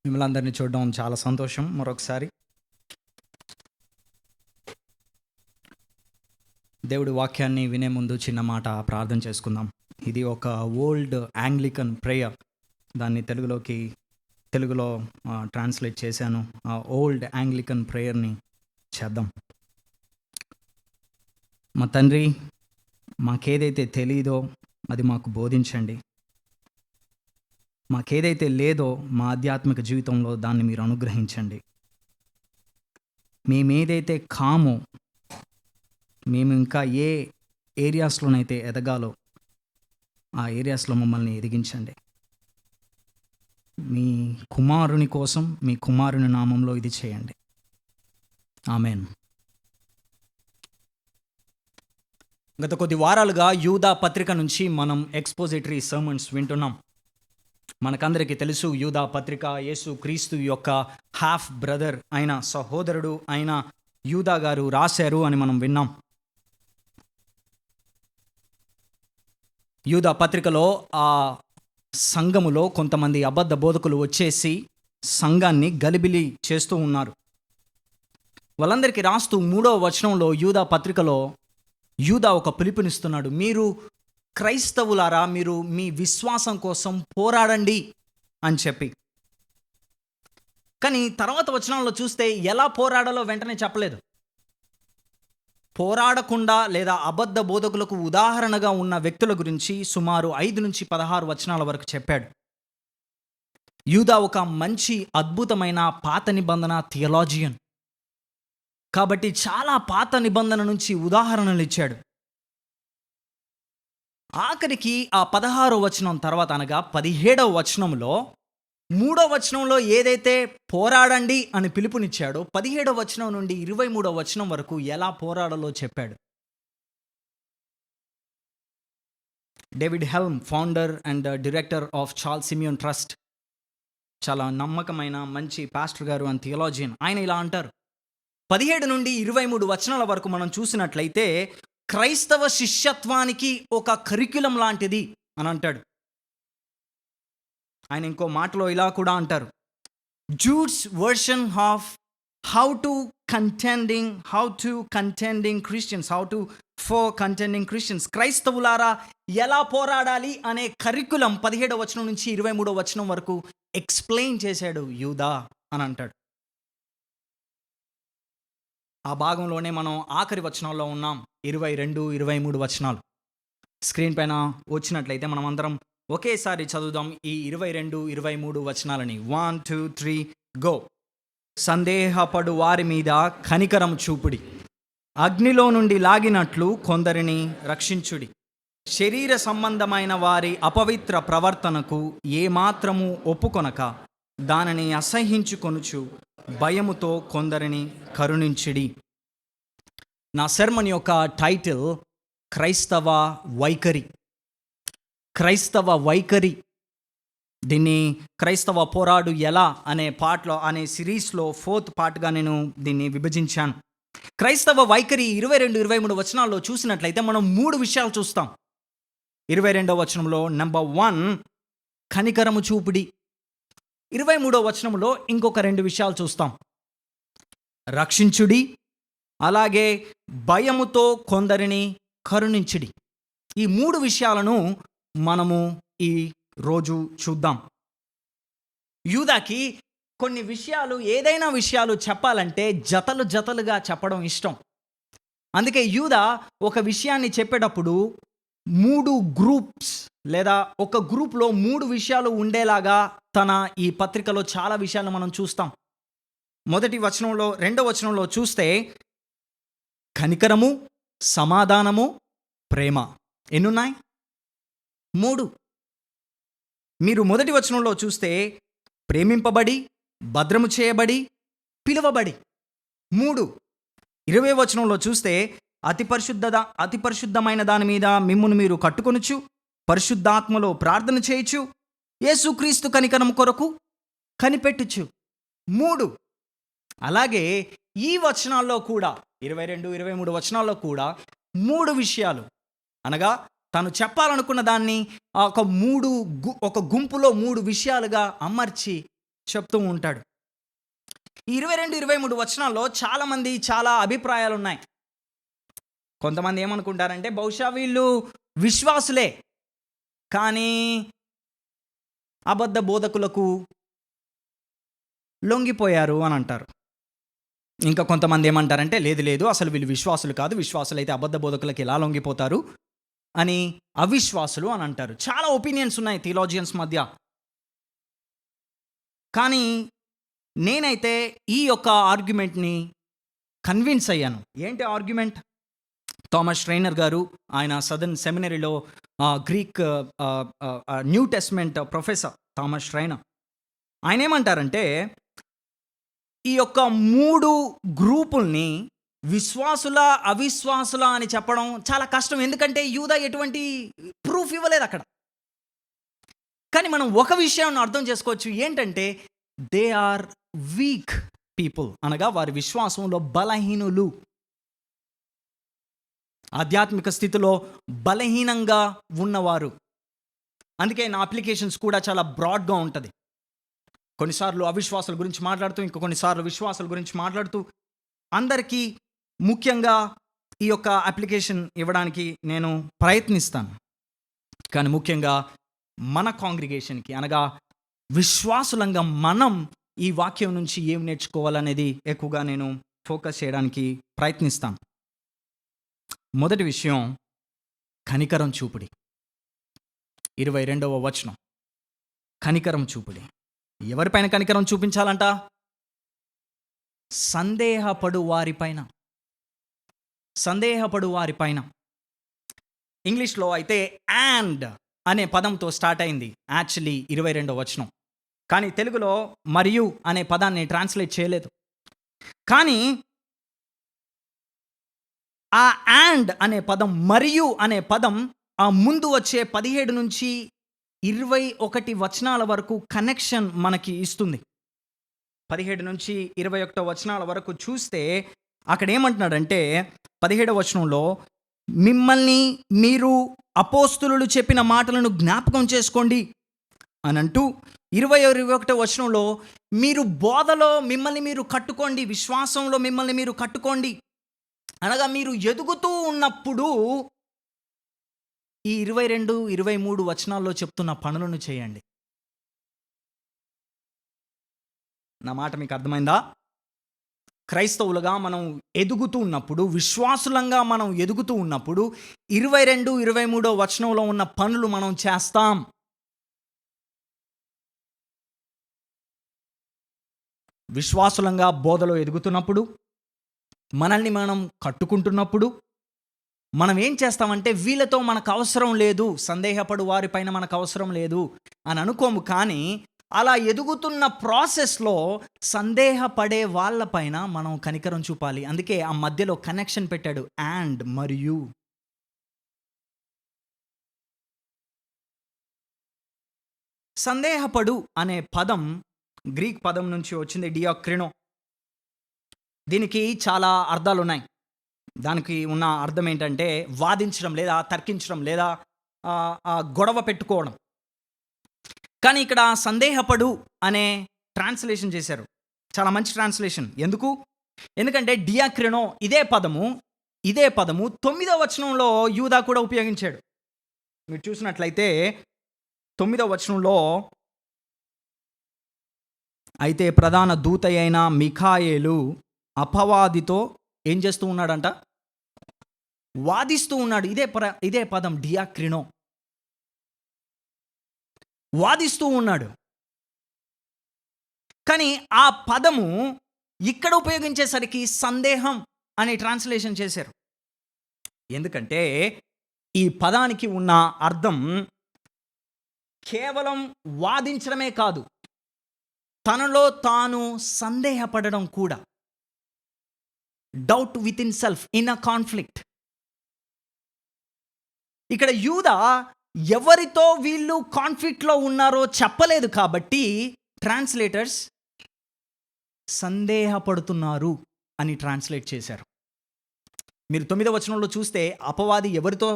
మిమ్మల్ని అందరినీ చూడడం చాలా సంతోషం. మరొకసారి దేవుడి వాక్యాన్ని వినే ముందు చిన్న మాట ప్రార్థన చేసుకుందాం. ఇది ఒక ఓల్డ్ యాంగ్లికన్ ప్రేయర్. దాన్ని తెలుగులో ట్రాన్స్లేట్ చేశాను. ఆ ఓల్డ్ యాంగ్లికన్ ప్రేయర్ని చేద్దాం. మా తండ్రి, మాకేదైతే తెలీదో అది మాకు బోధించండి. మాకేదైతే లేదో మా ఆధ్యాత్మిక జీవితంలో దాన్ని మీరు అనుగ్రహించండి. మేమేదైతే కామో, మేము ఇంకా ఏ ఏరియాస్లోనైతే ఎదగాలో ఆ ఏరియాస్లో మమ్మల్ని ఎదిగించండి. మీ కుమారుని కోసం, మీ కుమారుని నామంలో ఇది చేయండి. ఆమెన్. గత కొద్ది వారాలుగా యూదా పత్రిక నుంచి మనం ఎక్స్పోజిటరీ సర్మన్స్ వింటున్నాం. మనకందరికీ తెలుసు, యూదా పత్రిక యేసు క్రీస్తు యొక్క హాఫ్ బ్రదర్ అయిన సహోదరుడు అయిన యూదా గారు రాశారు అని మనం విన్నాం. యూదా పత్రికలో ఆ సంఘములో కొంతమంది అబద్ధ బోధకులు వచ్చేసి సంఘాన్ని గలిబిలి చేస్తూ ఉన్నారు. వాళ్ళందరికీ రాస్తూ 3వ వచనంలో యూదా పత్రికలో యూదా ఒక పిలుపునిస్తున్నాడు. మీరు క్రైస్తవులారా, మీరు మీ విశ్వాసం కోసం పోరాడండి అని చెప్పి. కానీ తర్వాత వచనంలో చూస్తే ఎలా పోరాడాలో వెంటనే చెప్పలేదు. పోరాడకుండా లేదా అబద్ధ బోధకులకు ఉదాహరణగా ఉన్న వ్యక్తుల గురించి సుమారు 5 నుంచి 16 వచనాల వరకు చెప్పాడు. యూదా ఒక మంచి అద్భుతమైన పాత నిబంధన థియలాజియన్ కాబట్టి చాలా పాత నిబంధన నుంచి ఉదాహరణలు ఇచ్చాడు. ఆఖరికి ఆ 16వ వచనం తర్వాత అనగా 17వ వచనంలో 3వ వచనంలో ఏదైతే పోరాడండి అని పిలుపునిచ్చాడో 17వ వచనం నుండి 23వ వచనం వరకు ఎలా పోరాడాలో చెప్పాడు. David Helm, founder and director of Charles Simeon Trust, చాలా నమ్మకమైన మంచి పాస్టర్ గారు అండ్ థియలాజియన్, ఆయన ఇలా అంటారు. 17 నుండి 23 వచనాల వరకు మనం చూసినట్లయితే క్రైస్తవ శిష్యత్వానికి ఒక కరిక్యులం లాంటిది అని అంటాడు. ఆయన ఇంకో మాటలో ఇలా కూడా అంటారు. Jude's version of how to contending Christians, క్రైస్తవులారా ఎలా పోరాడాలి అనే కరిక్యులం 17వ వచనం నుంచి 23వ వచనం వరకు ఎక్స్ప్లెయిన్ చేశాడు యూదా అని అంటాడు. ఆ భాగంలోనే మనం ఆఖరి వచనాల్లో ఉన్నాం. 22, 23 వచనాలు స్క్రీన్ పైన వచ్చినట్లయితే మనం అందరం ఒకేసారి చదువుదాం ఈ 22, 23 వచనాలని. 1, 2, 3 గో. సందేహపడు వారి మీద కనికరం చూపుడి, అగ్నిలో నుండి లాగినట్లు కొందరిని రక్షించుడి, శరీర సంబంధమైన వారి అపవిత్ర ప్రవర్తనకు ఏమాత్రము ఒప్పుకొనక దానిని అసహ్యించుకొనుచు భయముతో కొందరిని కరుణించిడి. నా సెర్మన్ యొక్క టైటిల్ క్రైస్తవ వైఖరి. దీన్ని క్రైస్తవ పోరాడు ఎలా అనే పార్ట్లో, అనే సిరీస్లో 4th పార్ట్గా నేను దీన్ని విభజించాను. క్రైస్తవ వైఖరి 22, 23 వచనాల్లో చూసినట్లయితే మనం 3 విషయాలు చూస్తాం. 22వ వచనంలో నెంబర్ 1 కనికరము చూపుడి. 23వ వచనంలో ఇంకొక 2 విషయాలు చూస్తాం, రక్షించుడి, అలాగే భయముతో కొందరిని కరుణించుడి. ఈ 3 విషయాలను మనము ఈ రోజు చూద్దాం. యూదాకి కొన్ని విషయాలు, ఏదైనా విషయాలు చెప్పాలంటే జతలుగా చెప్పడం ఇష్టం. అందుకే యూదా ఒక విషయాన్ని చెప్పేటప్పుడు 3 గ్రూప్స్ లేదా ఒక గ్రూప్లో 3 విషయాలు ఉండేలాగా తన ఈ పత్రికలో చాలా విషయాలు మనం చూస్తాం. మొదటి వచనంలో, 2వ వచనంలో చూస్తే కనికరము, సమాధానము, ప్రేమ. ఎన్నున్నాయి? 3. మీరు మొదటి వచనంలో చూస్తే ప్రేమింపబడి, భద్రము చేయబడి, పిలువబడి. 3. 20వ వచనంలో చూస్తే అతి పరిశుద్ధమైన దాని మీద మిమ్మును మీరు కట్టుకొనుచు, పరిశుద్ధాత్మలో ప్రార్థన చేయొచ్చు, యేసుక్రీస్తు కనికరం కొరకు కనిపెట్టుచు. 3. అలాగే ఈ వచనాల్లో కూడా 22, 23 వచనాల్లో కూడా 3 విషయాలు, అనగా తను చెప్పాలనుకున్న దాన్ని ఒక గుంపులో 3 విషయాలుగా అమర్చి చెప్తూ ఉంటాడు. ఈ 22, 23 వచనాల్లో చాలామంది చాలా అభిప్రాయాలున్నాయి. కొంతమంది ఏమనుకుంటారంటే బహుశా వీళ్ళు విశ్వాసులే, కానీ అబద్ధ బోధకులకు లొంగిపోయారు అని అంటారు. ఇంకా కొంతమంది ఏమంటారంటే లేదు లేదు, అసలు వీళ్ళు విశ్వాసులు కాదు, విశ్వాసులైతే అబద్ధ బోధకులకు ఎలా లొంగిపోతారు అని అవిశ్వాసులు అని అంటారు. చాలా ఒపీనియన్స్ ఉన్నాయి థియాలజియన్స్ మధ్య. కానీ నేనైతే ఈ యొక్క ఆర్గ్యుమెంట్ని కన్విన్స్ అయ్యాను. ఏంటి ఆర్గ్యుమెంట్? థామస్ ష్రైనర్ గారు, ఆయన సదర్న్ సెమినరీలో Greek New Testament professor Thomas Schreiner, ఆయన ఏమంటారంటే ఈ యొక్క 3 గ్రూపుల్ని విశ్వాసుల అవిశ్వాసుల అని చెప్పడం చాలా కష్టం. ఎందుకంటే యూదా ఎటువంటి ప్రూఫ్ ఇవ్వలేదు అక్కడ. కానీ మనం ఒక విషయాన్ని అర్థం చేసుకోవచ్చు. ఏంటంటే దే ఆర్ వీక్ పీపుల్, అనగా వారి విశ్వాసంలో బలహీనులు, ఆధ్యాత్మిక స్థితిలో బలహీనంగా ఉన్నవారు. అందుకే నా అప్లికేషన్స్ కూడా చాలా బ్రాడ్గా ఉంటుంది. కొన్నిసార్లు అవిశ్వాసాల గురించి మాట్లాడుతూ, కొన్నిసార్లు విశ్వాసాల గురించి మాట్లాడుతూ, అందరికీ ముఖ్యంగా ఈ యొక్క అప్లికేషన్ ఇవ్వడానికి నేను ప్రయత్నిస్తాను. కానీ ముఖ్యంగా మన కాంగ్రిగేషన్కి, అనగా విశ్వాసులంగా మనం ఈ వాక్యం నుంచి ఏం నేర్చుకోవాలనేది ఎక్కువగా నేను ఫోకస్ చేయడానికి ప్రయత్నిస్తాను. మొదటి విషయం కనికరం చూపుడి. 22వ వచనం, కనికరం చూపుడి. ఎవరిపైన కనికరం చూపించాలంట? సందేహపడు వారిపైన. సందేహపడు వారిపైన. ఇంగ్లీష్లో అయితే అండ్ అనే పదంతో స్టార్ట్ అయింది యాక్చువల్లీ 22వ వచనం. కానీ తెలుగులో మరియు అనే పదాన్ని ట్రాన్స్లేట్ చేయలేదు. కానీ ఆ అండ్ అనే పదం, మరియు అనే పదం ఆ ముందు వచ్చే 17 నుంచి 21 వచనాల వరకు కనెక్షన్ మనకి ఇస్తుంది. 17 నుంచి 21 వచనాల వరకు చూస్తే అక్కడ ఏమంటున్నాడంటే 17వ వచనంలో మిమ్మల్ని మీరు అపోస్తులు చెప్పిన మాటలను జ్ఞాపకం చేసుకోండి అని అంటూ, 21వ వచనంలో మీరు బోధలో మిమ్మల్ని మీరు కట్టుకోండి, విశ్వాసంలో మిమ్మల్ని మీరు కట్టుకోండి, అనగా మీరు ఎదుగుతూ ఉన్నప్పుడు ఈ 22, 23 వచనాల్లో చెప్తున్న పనులను చేయండి. నా మాట మీకు అర్థమైందా? క్రైస్తవులుగా మనం ఎదుగుతూ ఉన్నప్పుడు, విశ్వాసులంగా మనం ఎదుగుతూ ఉన్నప్పుడు 22, 23 వచనంలో ఉన్న పనులు మనం చేస్తాం. విశ్వాసులంగా బోధలో ఎదుగుతున్నప్పుడు, మనల్ని మనం కట్టుకుంటున్నప్పుడు మనం ఏం చేస్తామంటే వీళ్ళతో మనకు అవసరం లేదు, సందేహపడు వారిపైన మనకు అవసరం లేదు అని అనుకోము. కానీ అలా ఎదుగుతున్న ప్రాసెస్లో సందేహపడే వాళ్ళపైన మనం కనికరం చూపాలి. అందుకే ఆ మధ్యలో కనెక్షన్ పెట్టాడు, అండ్ మరియు. సందేహపడు అనే పదం గ్రీక్ పదం నుంచి వచ్చింది, డియాక్రినో. దీనికి చాలా అర్థాలు ఉన్నాయి. దానికి ఉన్న అర్థం ఏంటంటే వాదించడం, లేదా తర్కించడం, లేదా గొడవ పెట్టుకోవడం. కానీ ఇక్కడ సందేహపడు అనే ట్రాన్స్లేషన్ చేశారు. చాలా మంచి ట్రాన్స్లేషన్. ఎందుకంటే డియాక్రినో ఇదే పదము 9వ వచనంలో యూదా కూడా ఉపయోగించాడు. మీరు చూసినట్లయితే 9వ వచనంలో, అయితే ప్రధాన దూత అయిన మిఖాయేలు అపవాదితో ఏం చేస్తూ ఉన్నాడంట? వాదిస్తూ ఉన్నాడు. ఇదే పదం డియాక్రినో. వాదిస్తూ ఉన్నాడు. కానీ ఆ పదము ఇక్కడ ఉపయోగించేసరికి సందేహం అని ట్రాన్స్లేషన్ చేశారు. ఎందుకంటే ఈ పదానికి ఉన్న అర్థం కేవలం వాదించడమే కాదు, తనలో తాను సందేహపడడం కూడా. Doubt with in self, in a conflict. ఇక్కడ యూదా ఎవరితో వీళ్ళు కాన్ఫ్లిక్ట్లో ఉన్నారో చెప్పలేదు కాబట్టి ట్రాన్స్లేటర్స్ సందేహపడుతున్నారు అని ట్రాన్స్లేట్ చేశారు. మీరు 9వ వచనంలో చూస్తే అపవాది ఎవరితో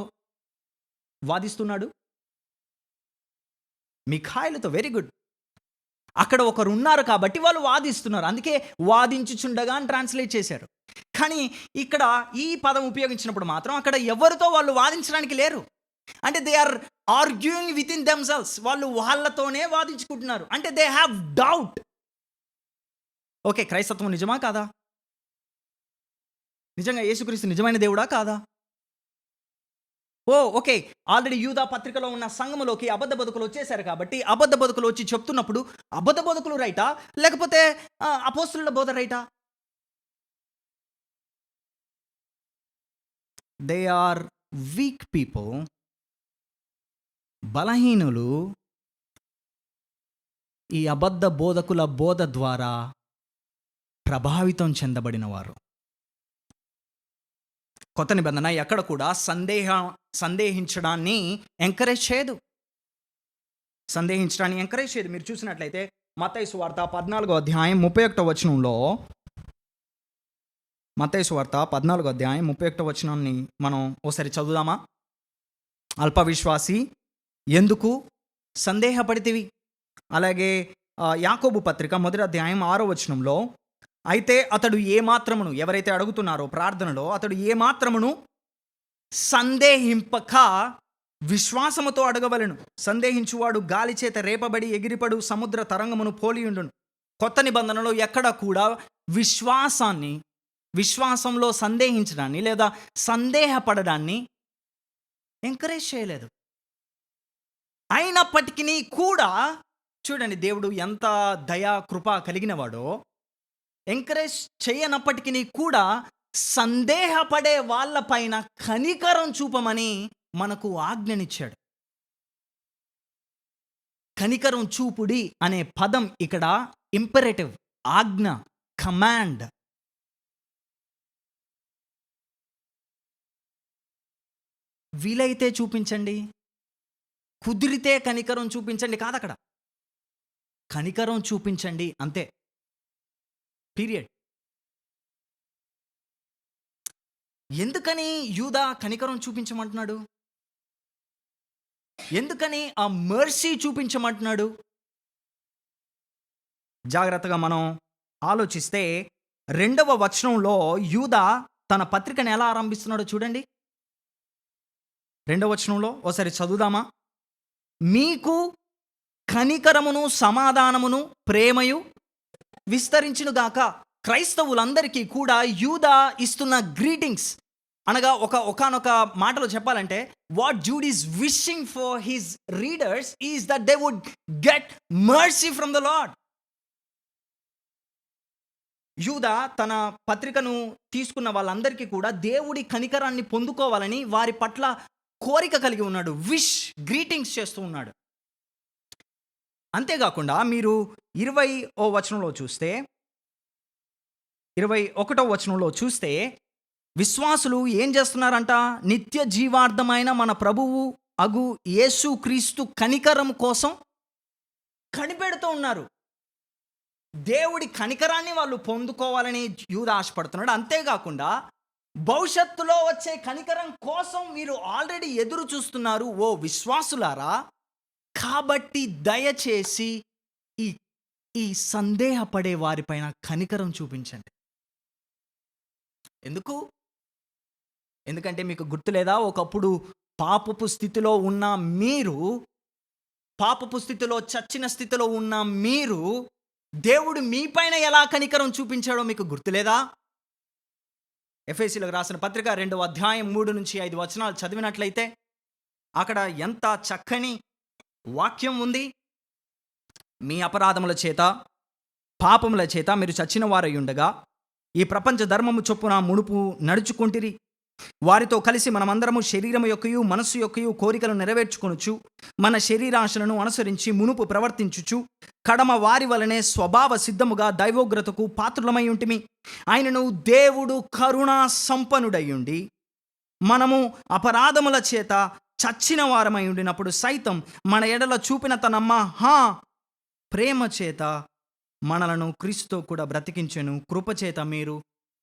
వాదిస్తున్నాడు? మిఖాయేలుతో. Very good. అక్కడ ఒకరు ఉన్నారు కాబట్టి వాళ్ళు వాదిస్తున్నారు. అందుకే వాదించుచుండగా అని ట్రాన్స్లేట్ చేశారు. కానీ ఇక్కడ ఈ పదం ఉపయోగించినప్పుడు మాత్రం అక్కడ ఎవరితో వాళ్ళు వాదించడానికి లేరు. అంటే they are arguing with in themselves. వాళ్ళు వాళ్ళతోనే వాదించుకుంటున్నారు. అంటే దే హ్యావ్ డౌట్. ఓకే, క్రైస్తత్వం నిజమా కాదా? నిజంగా యేసుక్రీస్తు నిజమైన దేవుడా కాదా? ఓకే, ఆల్రెడీ యూదా పత్రికలో ఉన్న సంఘములోకి అబద్ధ బతుకులు వచ్చేసారు కాబట్టి అబద్ధ బతుకులు వచ్చి చెప్తున్నప్పుడు అబద్ధ బతుకులు రైటా, లేకపోతే అపోస్తుల బోధ రైటా? They are weak people. బలహీనులు ఈ అబద్ధ బోధకుల బోధ ద్వారా ప్రభావితం చెందబడిన వారు. కొత్త నిబంధన ఎక్కడ కూడా సందేహించడాన్ని ఎంకరేజ్ చేయదు. మీరు చూసినట్లయితే మత్తయి సువార్త 14వ అధ్యాయం 31వ వచనంలో, మత్తయి సువార్త 14వ అధ్యాయం 31వ వచనాన్ని మనం ఒకసారి చదువుదామా? అల్ప విశ్వాసి, ఎందుకు సందేహపడితివి? అలాగే యాకోబు పత్రిక 1వ అధ్యాయం 6వ వచనంలో, అయితే అతడు ఏమాత్రమును, ఎవరైతే అడుగుతున్నారో ప్రార్థనలో, అతడు ఏమాత్రమును సందేహింపక విశ్వాసముతో అడగవలెను. సందేహించువాడు గాలి చేత రేపబడి ఎగిరిపడు సముద్ర తరంగమును పోలియుండును. కొత్త నిబంధనలో ఎక్కడ కూడా విశ్వాసంలో సందేహించడాన్ని లేదా సందేహపడడాన్ని ఎంకరేజ్ చేయలేదు. అయినప్పటికీ కూడా చూడండి, దేవుడు ఎంత దయా కృప కలిగిన వాడో. ఎంకరేజ్ చేయనప్పటికీ కూడా సందేహపడే వాళ్ళపైన కనికరం చూపమని మనకు ఆజ్ఞనిచ్చాడు. కనికరం చూపుడి అనే పదం ఇక్కడ ఇంపరేటివ్, ఆజ్ఞ, కమాండ్. వీలైతే చూపించండి, కుదిరితే కనికరం చూపించండి కాదు, అక్కడ కనికరం చూపించండి అంతే, పీరియడ్. ఎందుకని యూదా కనికరం చూపించమంటున్నాడు? ఎందుకని ఆ మర్సీ చూపించమంటున్నాడు? జాగ్రత్తగా మనం ఆలోచిస్తే 2వ వచనంలో యూదా తన పత్రికను ఎలా ఆరంభిస్తున్నాడో చూడండి. 2వ వచనంలో ఒకసారి చదువుదామా? మీకు కనికరమును సమాధానమును ప్రేమయు విస్తరించునుగాక. క్రైస్తవులందరికీ కూడా యూదా ఇస్తున్న గ్రీటింగ్స్ అనగా ఒకానొక మాటలో చెప్పాలంటే, what Jude is wishing for his readers is that they would get mercy from the lord. యూదా తన పత్రికను తీసుకున్న వాళ్ళందరికీ కూడా దేవుడి కనికరాన్ని పొందుకోవాలని వారి పట్ల కోరిక కలిగి ఉన్నాడు. గ్రీటింగ్స్ చేస్తూ ఉన్నాడు. అంతేకాకుండా మీరు 20వ వచనంలో చూస్తే, 21వ వచనంలో చూస్తే విశ్వాసులు ఏం చేస్తున్నారంట? నిత్య జీవార్థమైన మన ప్రభువు అగు యేసు క్రీస్తు కనికరం కోసం కనిపెడుతూ ఉన్నారు. దేవుడి కనికరాన్ని వాళ్ళు పొందుకోవాలని యూదా ఆశపడుతున్నాడు. అంతేకాకుండా భవిష్యత్తులో వచ్చే కనికరం కోసం మీరు ఆల్రెడీ ఎదురు చూస్తున్నారు ఓ విశ్వాసులారా. కాబట్టి దయచేసి ఈ సందేహపడే వారిపైన కనికరం చూపించండి. ఎందుకంటే మీకు గుర్తులేదా, ఒకప్పుడు పాపపు స్థితిలో ఉన్న మీరు, పాపపు స్థితిలో చచ్చిన స్థితిలో ఉన్న మీరు, దేవుడు మీపైన ఎలా కనికరం చూపించాడో మీకు గుర్తులేదా? ఎఫెసీయులకు రాసిన పత్రిక 2వ అధ్యాయం 3-5 వచనాలు చదివినట్లయితే అక్కడ ఎంత చక్కని వాక్యం ఉంది. మీ అపరాధముల చేత పాపముల చేత మీరు చచ్చిన వారై ఉండగా ఈ ప్రపంచ ధర్మము చొప్పున మునుపు నడుచుకుంటిరి. వారితో కలిసి మనమందరము శరీరము యొక్కయు మనస్సు యొక్కయు కోరికలు నెరవేర్చుకొనుచు మన శరీరాశలను అనుసరించి మునుపు ప్రవర్తించుచు కడమ వారి వలనే స్వభావ సిద్ధముగా దైవోగ్రతకు పాత్రులమై ఉంటిమి. ఆయనను దేవుడు కరుణా సంపన్నుడయ్యుండి మనము అపరాధముల చేత చచ్చిన వారమై ఉండినప్పుడు సైతం మన ఎడల చూపిన తన మహా ప్రేమ చేత మనలను క్రీస్తుతో కూడా బ్రతికించెను. కృపచేత మీరు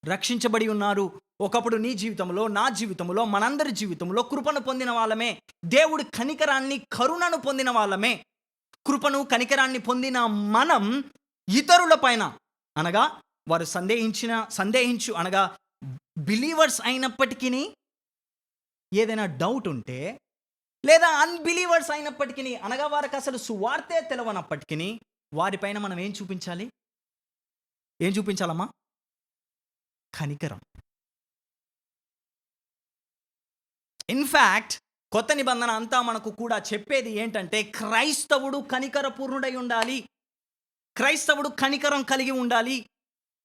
రక్షించబడి ఉన్నారు. ఒకప్పుడు నీ జీవితంలో, నా జీవితంలో, మనందరి జీవితంలో కృపను పొందిన వాళ్ళమే, దేవుడి కనికరాన్ని, కరుణను పొందిన వాళ్ళమే. కృపను కనికరాన్ని పొందిన మనం ఇతరుల పైన, అనగా వారు సందేహించు అనగా బిలీవర్స్ అయినప్పటికీ ఏదైనా డౌట్ ఉంటే, లేదా అన్‌బిలీవర్స్ అయినప్పటికిని, అనగా వారికి అసలు సువార్తే తెలవనప్పటికిని, వారిపైన మనం ఏం చూపించాలి? ఏం చూపించాలమ్మా? కనికరం. ఇన్‌ఫాక్ట్ కొత్త నిబంధన అంతా మనకు కూడా చెప్పేది ఏంటంటే, క్రైస్తవుడు కనికరపూర్ణుడై ఉండాలి. క్రైస్తవుడు కనికరం కలిగి ఉండాలి.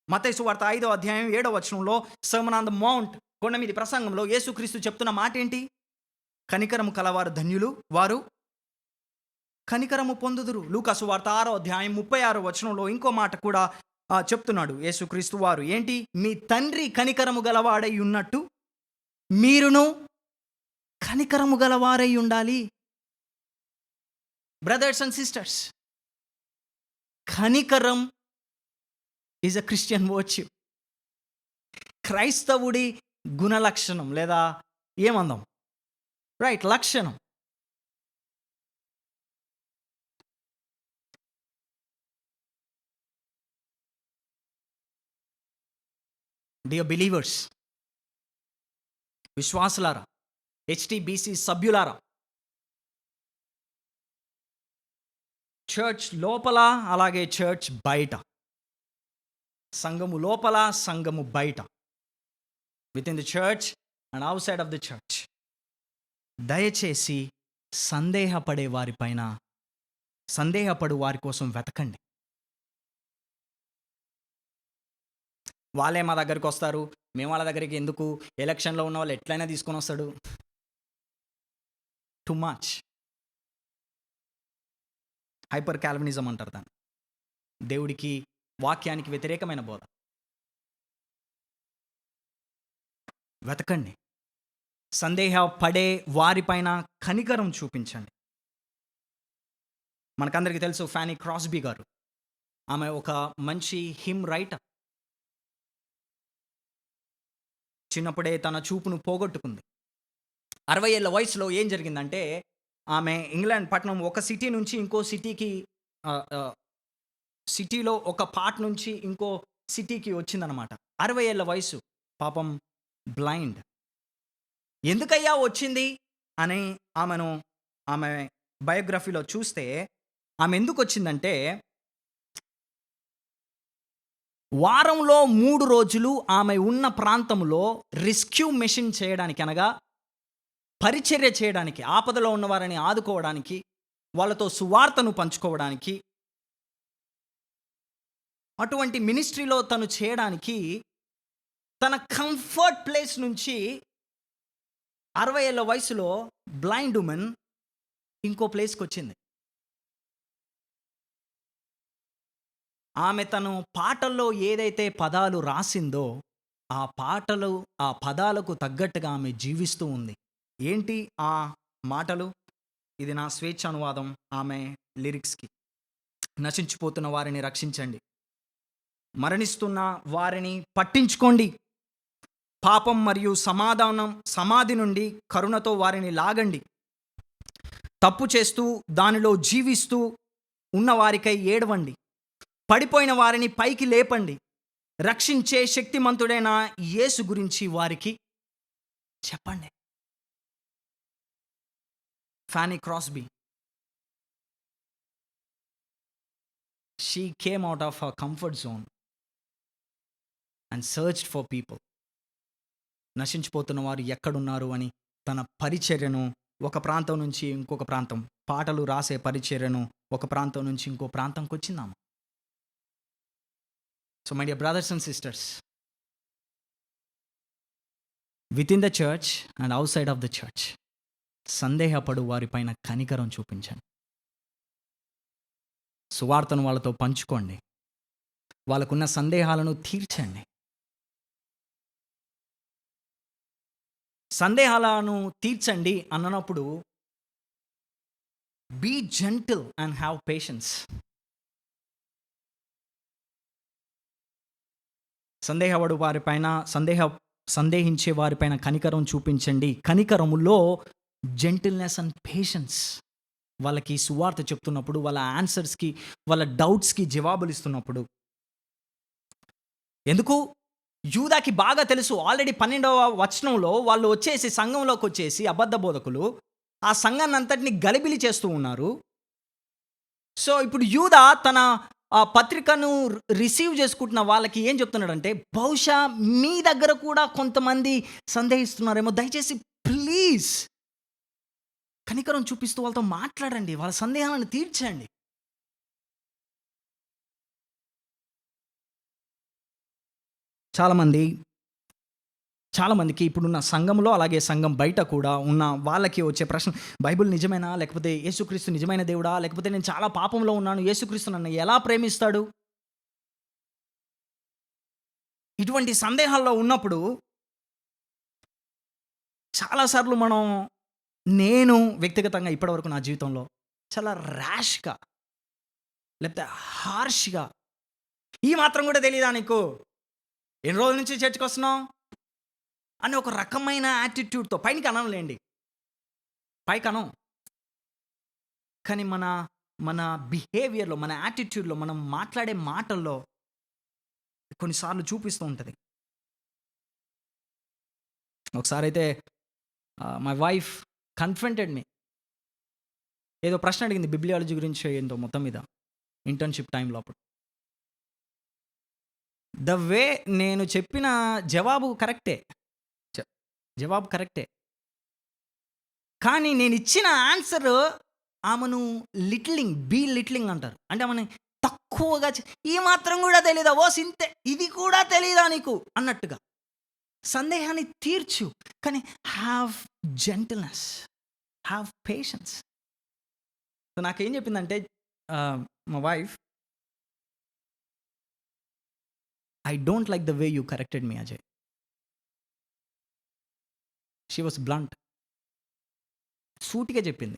మత్తయి సువార్త 5వ అధ్యాయం 7వ వచనంలో సర్మన్ ఆన్ ద మౌంట్, కొండ మీది ప్రసంగంలో యేసుక్రీస్తు చెప్తున్న మాట ఏంటి? కనికరము కలవారు ధన్యులు, వారు కనికరము పొందుదురు. లూకా సువార్త 6వ అధ్యాయం 36వ వచనంలో ఇంకో మాట కూడా చెప్తున్నాడు యేసుక్రీస్తు వారు. ఏంటి? మీ తండ్రి కనికరము గలవాడై ఉన్నట్టు మీరును కనికరము గలవారై ఉండాలి. బ్రదర్స్ అండ్ సిస్టర్స్, కనికరం ఈజ్ అ క్రిస్టియన్ వర్చ్యూ. క్రైస్తవుడి గుణలక్షణం, లేదా ఏమందాం, రైట్, లక్షణం. డియర్ బిలీవర్స్, విశ్వాసులారా, హెచ్టీబీసీ సభ్యులారా, చర్చ్ లోపల అలాగే చర్చ్ బయట, సంఘము లోపల సంఘము బయట, with in the church and out side of the church, దయచేసి సందేహపడు వారి కోసం వెతకండి. వాళ్ళే మా దగ్గరికి వస్తారు, మేము వాళ్ళ దగ్గరికి ఎందుకు? ఎలక్షన్లో ఉన్న వాళ్ళు ఎట్లయినా తీసుకొని వస్తాడు. టూ మచ్ హైపర్ కాల్వినిజం అంటారు దాన్ని. దేవుడికి, వాక్యానికి వ్యతిరేకమైన బోధ. వెతకండి, సందేహపడే వారిపైన కనికరం చూపించండి. మనకందరికీ తెలుసు ఫ్యానీ క్రాస్బీ గారు. ఆమె ఒక మంచి హిమ్ రైటర్. చిన్నప్పుడే తన చూపును పోగొట్టుకుంది. 60 ఏళ్ల వయసులో ఏం జరిగిందంటే, ఆమె ఇంగ్లాండ్ పట్టణం ఒక సిటీ నుంచి ఇంకో సిటీకి, సిటీలో ఒక పార్ట్ నుంచి ఇంకో సిటీకి వచ్చిందనమాట. 60 ఏళ్ల వయసు, పాపం బ్లైండ్. ఎందుకయ్యా వచ్చింది అని ఆమె బయోగ్రఫీలో చూస్తే, ఆమె ఎందుకు వచ్చిందంటే, వారంలో 3 రోజులు ఆమె ఉన్న ప్రాంతంలో రెస్క్యూ మిషన్ చేయడానికి, అనగా పరిచర్య చేయడానికి, ఆపదలో ఉన్న వారిని ఆదుకోవడానికి, వాళ్ళతో సువార్తను పంచుకోవడానికి, అటువంటి మినిస్ట్రీలో తను చేయడానికి తన కంఫర్ట్ ప్లేస్ నుంచి 60 ఏళ్ల వయసులో బ్లైండ్ ఉమెన్ ఇంకో ప్లేస్కి వచ్చింది. ఆమె తను పాటల్లో ఏదైతే పదాలు రాసిందో ఆ పదాలకు తగ్గట్టుగా ఆమె జీవిస్తూ ఉంది. ఏంటి ఆ మాటలు? ఇది నా స్వేచ్ఛ అనువాదం ఆమె లిరిక్స్కి. నశించిపోతున్న వారిని రక్షించండి, మరణిస్తున్న వారిని పట్టించుకోండి, పాపం మరియు సమాధి నుండి కరుణతో వారిని లాగండి, తప్పు చేస్తూ దానిలో జీవిస్తూ ఉన్న వారికై ఏడవండి, పడిపోయిన వారిని పైకి లేపండి, రక్షించే శక్తిమంతుడైన యేసు గురించి వారికి చెప్పండి. Fanny క్రాస్బీ, she came out of her comfort zone and searched for people. నశించిపోతున్న వారు ఎక్కడున్నారు అని తన పరిచర్యను ఒక ప్రాంతం నుంచి ఇంకొక ప్రాంతం, పాటలు రాసే పరిచర్యను ఒక ప్రాంతం నుంచి ఇంకో ప్రాంతంకి వచ్చిందాము. So my dear brothers and sisters, within the church and outside of the church, సందేహపడు వారిపైన కనికరం చూపించండి. సువార్తను వాళ్ళతో పంచుకోండి, వాళ్ళకున్న సందేహాలను తీర్చండి. సందేహాలను తీర్చండి అన్నప్పుడు be gentle and have patience. సందేహించే వారిపైన కనికరం చూపించండి. కనికరములో జెంటిల్నెస్ అండ్ పేషెన్స్, వాళ్ళకి సువార్త చెప్తున్నప్పుడు, వాళ్ళ ఆన్సర్స్‌కి, వాళ్ళ డౌట్స్‌కి జవాబులు ఇస్తున్నప్పుడు. ఎందుకు? యూదాకి బాగా తెలుసు. ఆల్రెడీ 12వ వచనంలో వాళ్ళు వచ్చేసి సంఘంలోకొచ్చేసి అబద్ధ బోధకులు, ఆ సంఘాన్నంతటిని గలిబిలి చేస్తూ ఉన్నారు. సో, ఇప్పుడు యూదా తన పత్రికను రిసీవ్ చేసుకుంటున్న వాళ్ళకి ఏం చెప్తున్నాడంటే, బహుశా మీ దగ్గర కూడా కొంతమంది సందేహిస్తున్నారేమో, దయచేసి ప్లీజ్ కనికరం చూపిస్తూ వాళ్ళతో మాట్లాడండి. వాళ్ళ సందేహాలను తీర్చండి. చాలామంది చాలామందికి ఇప్పుడున్న సంఘంలో, అలాగే సంఘం బయట కూడా ఉన్న వాళ్ళకి వచ్చే ప్రశ్న, బైబిల్ నిజమేనా? లేకపోతే యేసుక్రీస్తు నిజమైన దేవుడా? లేకపోతే నేను చాలా పాపంలో ఉన్నాను, యేసుక్రీస్తు నన్ను ఎలా ప్రేమిస్తాడు? ఇటువంటి సందేహాల్లో ఉన్నప్పుడు చాలా సార్లు నేను వ్యక్తిగతంగా ఇప్పటివరకు నా జీవితంలో చాలా ర్యాష్‌గా, లేకపోతే హార్ష్‌గా, "ఈ మాత్రం కూడా తెలీదా నీకు? ఎన్ని రోజుల నుంచి చర్చ్‌కొస్తున్నావు?" అని ఒక రకమైన యాటిట్యూడ్‌తో, పైకి అనంలేండి. పైకనం. కానీ మన బిహేవియర్‌లో, మన యాటిట్యూడ్‌లో, మనం మాట్లాడే మాటల్లో కొన్నిసార్లు చూపిస్తూ ఉంటది. ఒకసారైతే మై వైఫ్ కన్ఫ్రంటెడ్ మీ. ఏదో ప్రశ్న అడిగింది బిబ్లియాలజీ గురించి ఏందో మొత్తం మీద. ఇంటర్న్‌షిప్ టైమ్‌లో అప్పుడు. ద వే నేను చెప్పిన జవాబు కరెక్టే. జ జవాబు కరెక్టే. కానీ నేనిచ్చిన ఆన్సరు ఆమెను లిటిలింగ్ అంటారు. అంటే ఆమెని తక్కువగా "ఈ మాత్రం గూడా తెలీదా? ఓస్ ఇంతే. ఇది కూడా తెలీదా నీకు?" అన్నట్టుగా. సందేహాన్ని తీర్చు. కానీ have gentleness. Have patience. So, నాకేం చెప్పిందంటే మా wife, "I don't like the way you corrected me Ajay." She was blunt. సూటిగా చెప్పింది.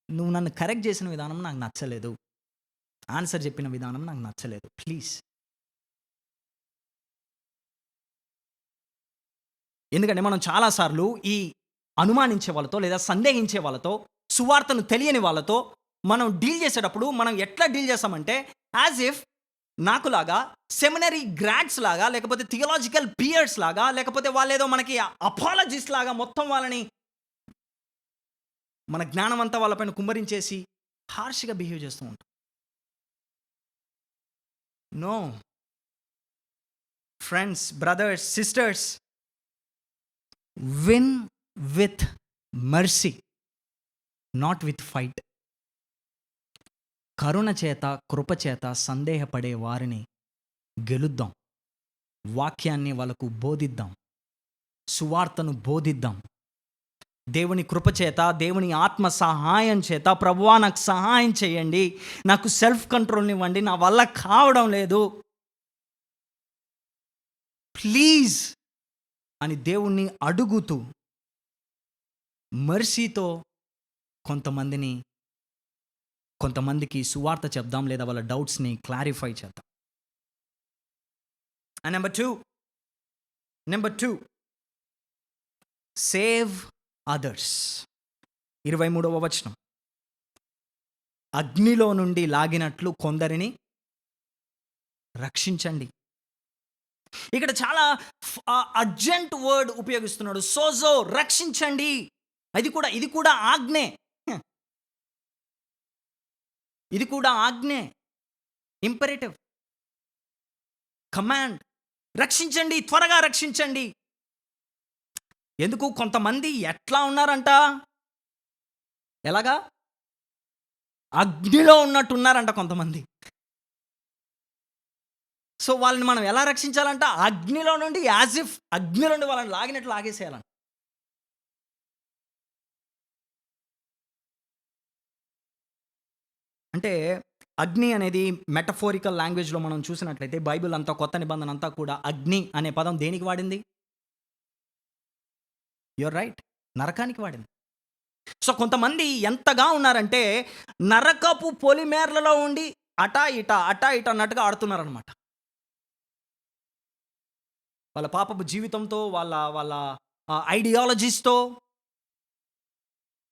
"నువ్వు నన్ను కరెక్ట్ చేసిన విధానం నాకు నచ్చలేదు. ఆన్సర్ చెప్పిన విధానం నాకు నచ్చలేదు. ప్లీజ్." ఎందుకంటే మనం చాలా సార్లు ఈ అనుమానించే వాళ్ళతో, లేదా సందేహించే వాళ్ళతో, సువార్తను తెలియని వాళ్ళతో మనం డీల్ చేసేటప్పుడు మనం ఎట్లా డీల్ చేస్తామంటే, యాజ్ ఇఫ్ నాకులాగా సెమినరీ గ్రాడ్స్ లాగా, లేకపోతే థియలాజికల్ పియర్స్ లాగా, లేకపోతే వాళ్ళేదో మనకి అపాలజిస్ట్ లాగా మొత్తం వాళ్ళని, మన జ్ఞానం అంతా వాళ్ళపైన కుమ్మరించేసి హార్ష్‌గా బిహేవ్ చేస్తూ ఉంటాం. No. Friends, brothers, sisters, win with mercy, not with fight. కరుణ చేత, కృప చేత సందేహపడే వారిని గెలుద్దాం. వాక్యాన్ని వాళ్ళకు బోధిద్దాం. సువార్తను బోధిద్దాం. దేవుని కృప చేత, దేవుని ఆత్మ సహాయం చేత, ప్రభువా నాకు సహాయం చేయండి, నాకు సెల్ఫ్ కంట్రోల్‌నివ్వండి, నా వల్ల కావడం లేదు, ప్లీజ్ అని దేవుణ్ణి అడుగుతూ, మెర్సీతో కొంతమందికి సువార్త చెప్దాం, లేదా వాళ్ళ డౌట్స్‌ని క్లారిఫై చేద్దాం. And number 2 save others. 23వ వచనం. అగ్నిలో నుండి లాగినట్లు కొందరిని రక్షించండి. ఇక్కడ చాలా అర్జెంట్ వర్డ్ ఉపయోగిస్తున్నాడు. సోజో, రక్షించండి. ఇది కూడా ఆజ్ఞే. ఇది కూడా ఆజ్ఞే. ఇంపరేటివ్. కమాండ్. రక్షించండి, త్వరగా రక్షించండి. ఎందుకు? కొంతమంది ఎట్లా ఉన్నారంట? ఎలాగా? అగ్నిలో ఉన్నట్టు ఉన్నారంట కొంతమంది. సో, వాళ్ళని మనం ఎలా రక్షించాలంట? అగ్నిలో నుండి, యాజ్ ఇఫ్ అగ్నిలో నుండి వాళ్ళని లాగినట్లు లాగేసేయాలంట. అంటే అగ్ని అనేది మెటఫోరికల్ లాంగ్వేజ్‌లో మనం చూసినట్లయితే, బైబిల్ అంతా, కొత్త నిబంధన అంతా కూడా అగ్ని అనే పదం దేనికి వాడింది? You are right. నరకానికి వాడింది. సో, కొంతమంది ఎంతగా ఉన్నారంటే, నరకపు పొలిమేరలలో ఉండి అటా ఇటా అన్నట్టుగా ఆడుతున్నారనమాట. వాళ్ళ పాపపు జీవితంతో, వాళ్ళ ఐడియాలజీస్‌తో,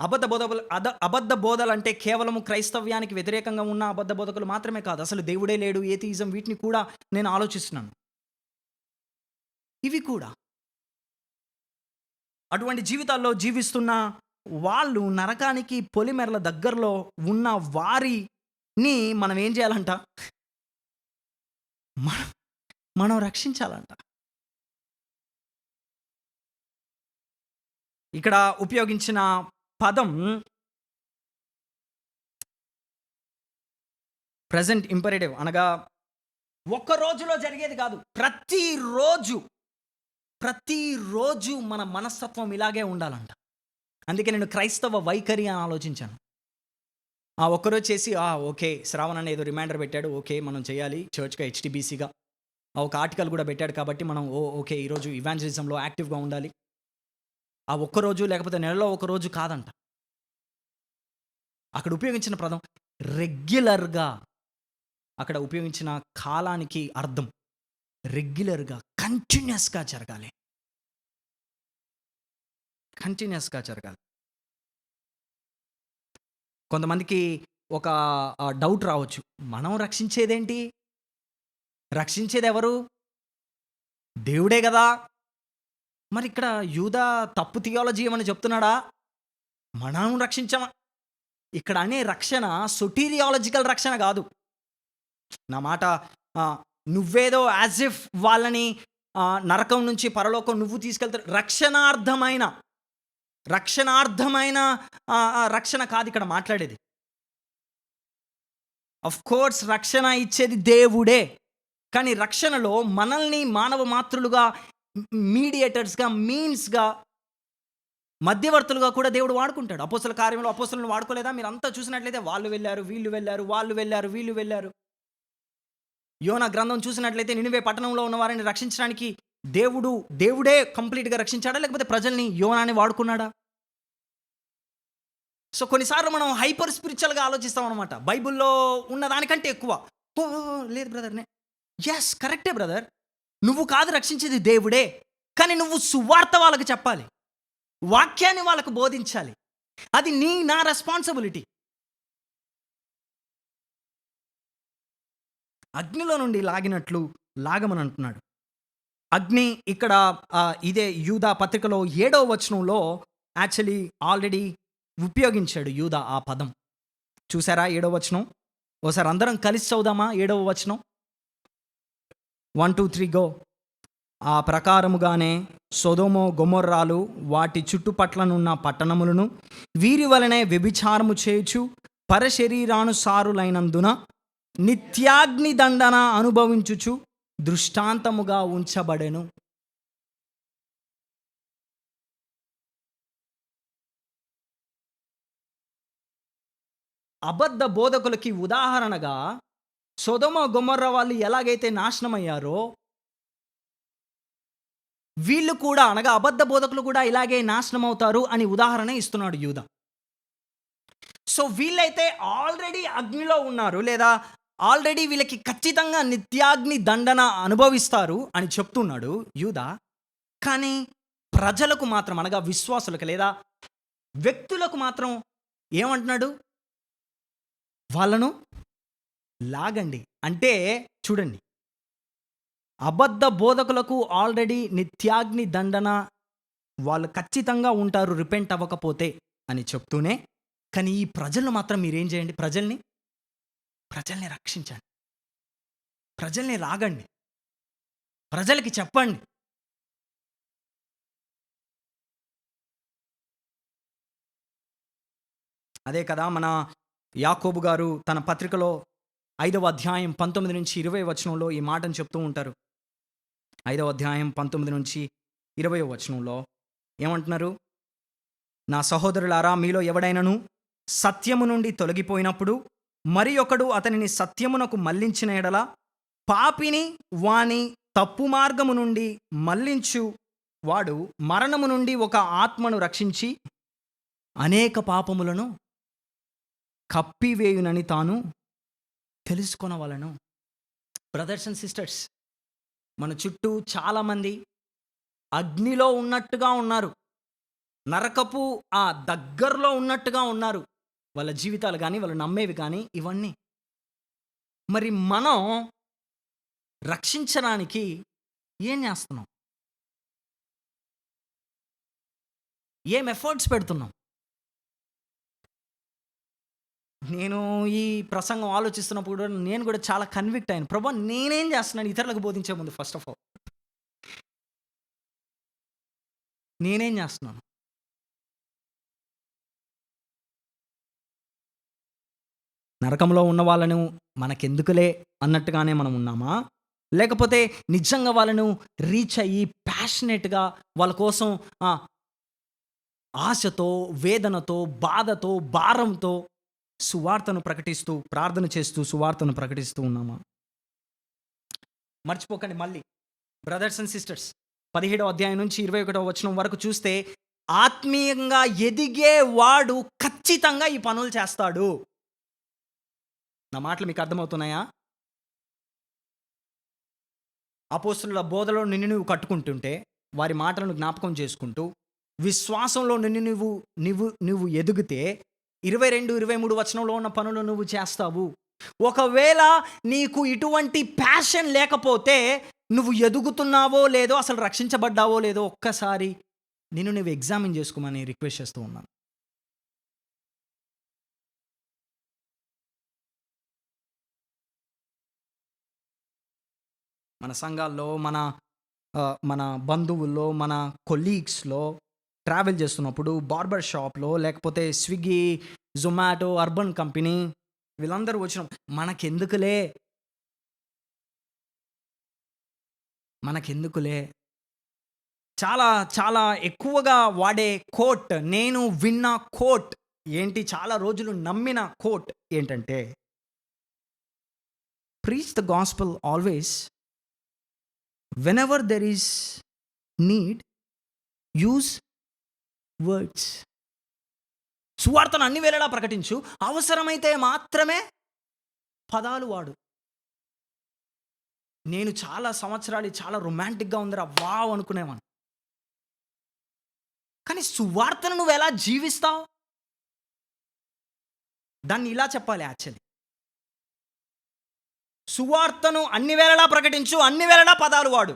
అబద్ధ బోధలంటే కేవలము క్రైస్తవ్యానికి వ్యతిరేకంగా ఉన్న అబద్ధ బోధకులు మాత్రమే కాదు. అసలు దేవుడే లేడు, ఏథియిజం వీటిని కూడా నేను ఆలోచిస్తున్నాను. ఇవి కూడా అటువంటి జీవితాల్లో జీవిస్తున్న వాళ్ళు నరకానికి పొలిమేరల దగ్గరలో ఉన్న వారిని మనం ఏం చేయాలంట? మనం మనం రక్షించాలంట. ఇక్కడ ఉపయోగించిన పదం ప్రెజెంట్ ఇంపరేటివ్, అనగా ఒక్క రోజులో జరిగేది కాదు. ప్రతిరోజు మన మనస్తత్వం ఇలాగే ఉండాలంట. అందుకే నేను క్రైస్తవ వైఖరి అని ఆలోచించాను. ఒక్కరోజు చేసి ఓకే, శ్రావణ్ అనే ఏదో రిమైండర్ పెట్టాడు, ఓకే మనం చేయాలి చర్చ్గా, హెచ్టీబీసీగా ఒక ఆర్టికల్ కూడా పెట్టాడు కాబట్టి మనం ఓకే ఈరోజు ఇవాంజలిజంలో యాక్టివ్గా ఉండాలి. ఒక్కరోజు లేకపోతే నెలలో ఒకరోజు కాదంట. అక్కడ ఉపయోగించిన పదం రెగ్యులర్గా. అక్కడ ఉపయోగించిన కాలానికి అర్థం రెగ్యులర్గా, కంటిన్యూస్గా జరగాలి. కొంతమందికి ఒక డౌట్ రావచ్చు, మనం రక్షించేదేంటి? రక్షించేది ఎవరు? దేవుడే కదా. మరి ఇక్కడ యూదా తప్పు థియాలజీ ఏమని చెప్తున్నాడా? మనం రక్షించమా? ఇక్కడ అనే రక్షణ సొటీరియాలజికల్ రక్షణ కాదు. నా మాట, నువ్వేదో యాజ్ ఇఫ్ వాళ్ళని నరకం నుంచి పరలోకం నువ్వు తీసుకెళ్తారు. రక్షణార్థమైన రక్షణ కాదు ఇక్కడ మాట్లాడేది. ఆఫ్ కోర్స్ రక్షణ ఇచ్చేది దేవుడే, కానీ రక్షణలో మనల్ని మానవ మాతృలుగా, మీడియేటర్స్గా, మీన్స్గా, మధ్యవర్తులుగా కూడా దేవుడు వాడుకుంటాడు. అపోస్తల కార్యంలో అపోస్తలను వాడుకోలేదా? మీరు అంతా చూసినట్లయితే వాళ్ళు వెళ్ళారు, వీళ్ళు వెళ్ళారు, వాళ్ళు వెళ్ళారు, వీళ్ళు వెళ్ళారు. యోనా గ్రంథం చూసినట్లయితే నినివే పట్టణంలో ఉన్న వారిని రక్షించడానికి దేవుడే కంప్లీట్గా రక్షించాడా, లేకపోతే ప్రజల్ని యోనాని వాడుకున్నాడా? సో కొన్నిసార్లు మనం హైపర్ స్పిరిచువల్గా ఆలోచిస్తాం అనమాట. బైబిల్లో ఉన్న దానికంటే ఎక్కువ. లేదు బ్రదర్, ఎస్ కరెక్టే బ్రదర్, నువ్వు కాదు రక్షించేది దేవుడే, కానీ నువ్వు సువార్త వాళ్ళకి చెప్పాలి, వాక్యాన్ని వాళ్ళకు బోధించాలి. అది నా రెస్పాన్సిబిలిటీ. అగ్నిలో నుండి లాగినట్లు లాగమని అంటున్నాడు. అగ్ని ఇక్కడ ఇదే యూదా పత్రికలో 7వ వచనంలో యాక్చువల్లీ ఆల్రెడీ ఉపయోగించాడు యూదా ఆ పదం. చూసారా 7వ వచనం? ఓసారి అందరం కలిసి చదువుదామా 7వ వచనం? 1 2 3 గో. ఆ ప్రకారముగానే సొదొమ గొమొర్రాలు వాటి చుట్టుపట్లనున్న పట్టణములను వీరి వలనే వ్యభిచారము చేయుచు పరశరీరానుసారులైనందున నిత్యాగ్ని దండన అనుభవించుచు దృష్టాంతముగా ఉంచబడెను. అబద్ధ బోధకులకి ఉదాహరణగా సొదొమ గొమొర్రా వాళ్ళు ఎలాగైతే నాశనమయ్యారో, వీళ్ళు కూడా, అనగా అబద్ధ బోధకులు కూడా ఇలాగే నాశనం అవుతారు అని ఉదాహరణ ఇస్తున్నాడు యూదా. సో వీళ్ళైతే ఆల్రెడీ అగ్నిలో ఉన్నారు, లేదా ఆల్రెడీ వీళ్ళకి ఖచ్చితంగా నిత్యాగ్ని దండన అనుభవిస్తారు అని చెప్తున్నాడు యూదా. కానీ ప్రజలకు మాత్రం, అనగా విశ్వాసులకు లేదా వ్యక్తులకు మాత్రం ఏమంటున్నాడు? వాళ్ళను లాగండి. అంటే చూడండి, అబద్ధ బోధకులకు ఆల్రెడీ నిత్యాగ్ని దండన వాళ్ళు ఖచ్చితంగా ఉంటారు రిపెంట్ అవ్వకపోతే అని చెప్తూనే, కానీ ఈ ప్రజలను మాత్రం మీరేం చేయండి? ప్రజల్ని రక్షించండి, ప్రజల్ని లాగండి, ప్రజలకి చెప్పండి. అదే కదా మన యాకోబు గారు తన పత్రికలో 5వ అధ్యాయం 19 నుంచి 20 వచనంలో ఈ మాటను చెప్తూ ఉంటారు. 5వ అధ్యాయం 19 నుంచి 20 వచనంలో ఏమంటున్నారు? నా సహోదరులారా, మీలో ఎవడైనను సత్యము నుండి తొలగిపోయినప్పుడు మరి ఒకడు అతనిని సత్యమునకు మళ్లించిన ఎడల పాపిని వాని తప్పు మార్గము నుండి మళ్లించు వాడు మరణము నుండి ఒక ఆత్మను రక్షించి అనేక పాపములను కప్పివేయునని తాను తెలుసుకొనవలెను. బ్రదర్స్ అండ్ సిస్టర్స్, మన చుట్టూ చాలామంది అగ్నిలో ఉన్నట్టుగా ఉన్నారు, నరకపు ఆ దగ్గరలో ఉన్నట్టుగా ఉన్నారు. వాళ్ళ జీవితాలు గాని, వాళ్ళు నమ్మేవి గాని ఇవన్నీ. మరి మనం రక్షించడానికి ఏం చేస్తున్నాం? ఏం ఎఫర్ట్స్ పెడుతున్నాం? నేను ఈ ప్రసంగం ఆలోచిస్తున్నప్పుడు కూడా నేను కూడా చాలా కన్విక్ట్ అయ్యాను. ప్రభా! నేనేం చేస్తున్నాను ఇతరులకు బోధించే ముందు ఫస్ట్ ఆఫ్ ఆల్. నేనేం చేస్తున్నాను? నరకంలో ఉన్న వాళ్ళను మనకెందుకులే అన్నట్టుగానే మనం ఉన్నామా? లేకపోతే నిజంగా వాళ్ళను రీచ్ అయ్యి ప్యాషనేట్‌గా వాళ్ళ కోసం ఆహ్, ఆశతో, వేదనతో, బాధతో, భారంతో సువార్తను ప్రకటిస్తూ, ప్రార్థన చేస్తూ సువార్తను ప్రకటిస్తూ ఉన్నామా? మర్చిపోకండి మళ్ళీ బ్రదర్స్ అండ్ సిస్టర్స్ 17వ అధ్యాయం నుంచి 21వ వచనం వరకు చూస్తే ఆత్మీయంగా ఎదిగే వాడు ఖచ్చితంగా ఈ పనులు చేస్తాడు. నా మాటలు మీకు అర్థమవుతున్నాయా? అపోస్తలుల బోధలో నిన్ను నువ్వు కట్టుకుంటుంటే, వారి మాటలను జ్ఞాపకం చేసుకుంటూ, విశ్వాసంలో నిన్ను నువ్వు ఎదిగితే 22, 23 వచనంలో ఉన్న పనులు నువ్వు చేస్తావు. ఒకవేళ నీకు ఇటువంటి ప్యాషన్ లేకపోతే నువ్వు ఎదుగుతున్నావో లేదో, అసలు రక్షించబడ్డావో లేదో ఒక్కసారి నిన్ను నువ్వు ఎగ్జామిన్ చేసుకోమని రిక్వెస్ట్ చేస్తూ ఉన్నాను. మన సంఘాల్లో, మన బంధువుల్లో, మన కొలీగ్స్‌లో ట్రావెల్ చేస్తున్నప్పుడు, బార్బర్ షాప్‌లో లేకపోతే స్విగ్గీ, జొమాటో, అర్బన్ కంపెనీ వీళ్ళందరూ మనకెందుకులే, మనకెందుకులే చాలా చాలా ఎక్కువగా వాడే కోట్, నేను విన్న కోట్ ఏంటి, చాలా రోజులు నమ్మిన కోట్ ఏంటంటే, preach the gospel always, whenever there is need, use words. సువార్తను అన్ని వేళలా ప్రకటించు, అవసరమైతే మాత్రమే పదాలు వాడు. నేను చాలా సంవత్సరాలు చాలా రొమాంటిక్‌గా ఉందిరా వావ్ అనుకునేవాడిని. కానీ సువార్తను నువ్వు ఎలా జీవిస్తావు? దాన్ని ఇలా చెప్పాలి యాక్చువల్లీ. సువార్తను అన్ని వేళలా ప్రకటించు, అన్ని వేళలా పదాలు వాడు.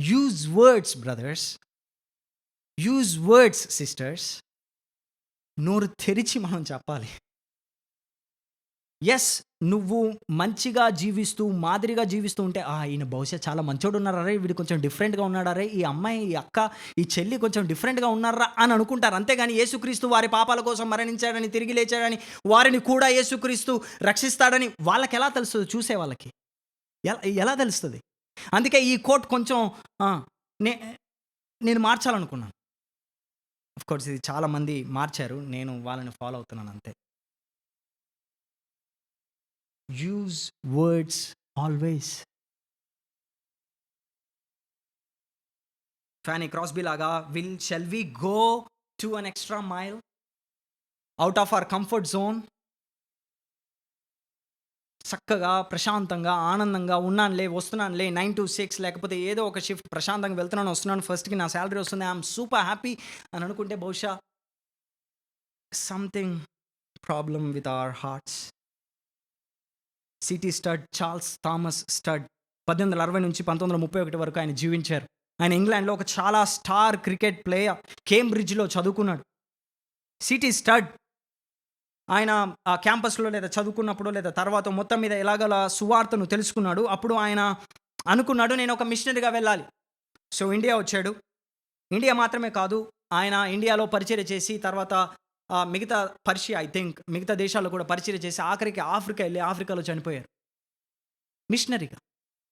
Use words brothers. Use words sisters. నోరు తెరిచి మనం చెప్పాలి. యెస్, నువ్వు మంచిగా జీవిస్తూ, మాదిరిగా జీవిస్తూ ఉంటే, ఈయన బహుశా చాలా మంచోడు ఉన్నారా, వీడు కొంచెం డిఫరెంట్‌గా ఉన్నాడా, ఈ అమ్మాయి, ఈ అక్క, ఈ చెల్లి కొంచెం డిఫరెంట్‌గా ఉన్నారా అని అనుకుంటారు. అంతేగాని యేసుక్రీస్తు వారి పాపాల కోసం మరణించాడని, తిరిగి లేచాడని, వారిని కూడా యేసుక్రీస్తు రక్షిస్తాడని వాళ్ళకెలా తెలుస్తది చూసే వాళ్ళకి? ఎలా తెలుస్తది? అందుకే ఈ కోట్ కొంచెం ఆహ్, నే నేను మార్చాలనుకున్నాను. ఆఫ్‌కోర్స్ ఇది చాలామంది మార్చారు. నేను వాళ్ళని ఫాలో అవుతున్నాను అంతే. Use words always. Fanny Crosby లాగా shall we go to an extra mile out of our comfort zone? చక్కగా, ప్రశాంతంగా, ఆనందంగా ఉన్నానులే, వస్తున్నానులే 9-6 లేకపోతే ఏదో ఒక షిఫ్ట్ ప్రశాంతంగా వెళ్తున్నాను, వస్తున్నాను, ఫస్ట్‌కి నా సాలరీ వస్తుంది, ఐయామ్ సూపర్ హ్యాపీ అని అనుకుంటే బహుశా something problem with our hearts. City stud Charles Thomas stud 1860 నుంచి 1931 వరకు ఆయన జీవించారు. ఆయన ఇంగ్లాండ్‌లో ఒక చాలా స్టార్ క్రికెట్ ప్లేయర్. కేంబ్రిడ్జ్‌లో చదువుకున్నాడు. సిటీ స్టడ్ ఆయన క్యాంపస్‌లో లేదా చదువుకున్నప్పుడు లేదా తర్వాత మొత్తం మీద ఎలాగోలా సువార్తను తెలుసుకున్నాడు. అప్పుడు ఆయన అనుకున్నాడు, నేను ఒక మిషనరీగా వెళ్ళాలి. సో ఇండియా వచ్చాడు. ఇండియా మాత్రమే కాదు, ఆయన ఇండియాలో పరిచర్య చేసి తర్వాత మిగతా పర్షియా మిగతా దేశాల్లో కూడా పరిచర్య చేసి ఆఖరికి ఆఫ్రికా వెళ్ళి ఆఫ్రికాలో చనిపోయారు. మిషనరీగా,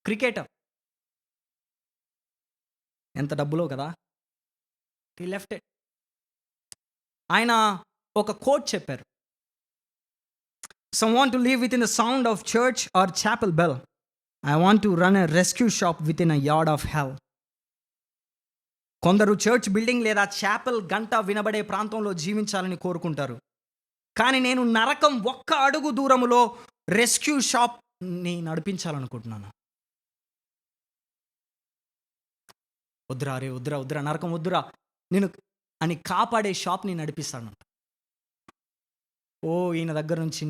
క్రికెటర్. ఎంత డబ్బులో కదా! హి లెఫ్ట్ ఇట్. ఆయన ఒక కోట్ చెప్పారు. Some want to live within the sound of church or chapel bell. I want to run a rescue shop within a yard of hell. కొందరు చర్చ్ బిల్డింగ్ లేదా చాపెల్ గంట వినబడే ప్రాంతంలో జీవించాలని కోరుకుంటారు. కానీ నేను నరకం ఒక్క అడుగు దూరములో రెస్క్యూ షాప్‌ని నడిపించాలనుకుంటున్నాను. వద్దురా రే, వద్దురా వద్దురా, నరకం వద్దురా నేను అని కాపాడే షాప్ని నడిపిస్తాడంట. ఓ ఈయన దగ్గర నుంచి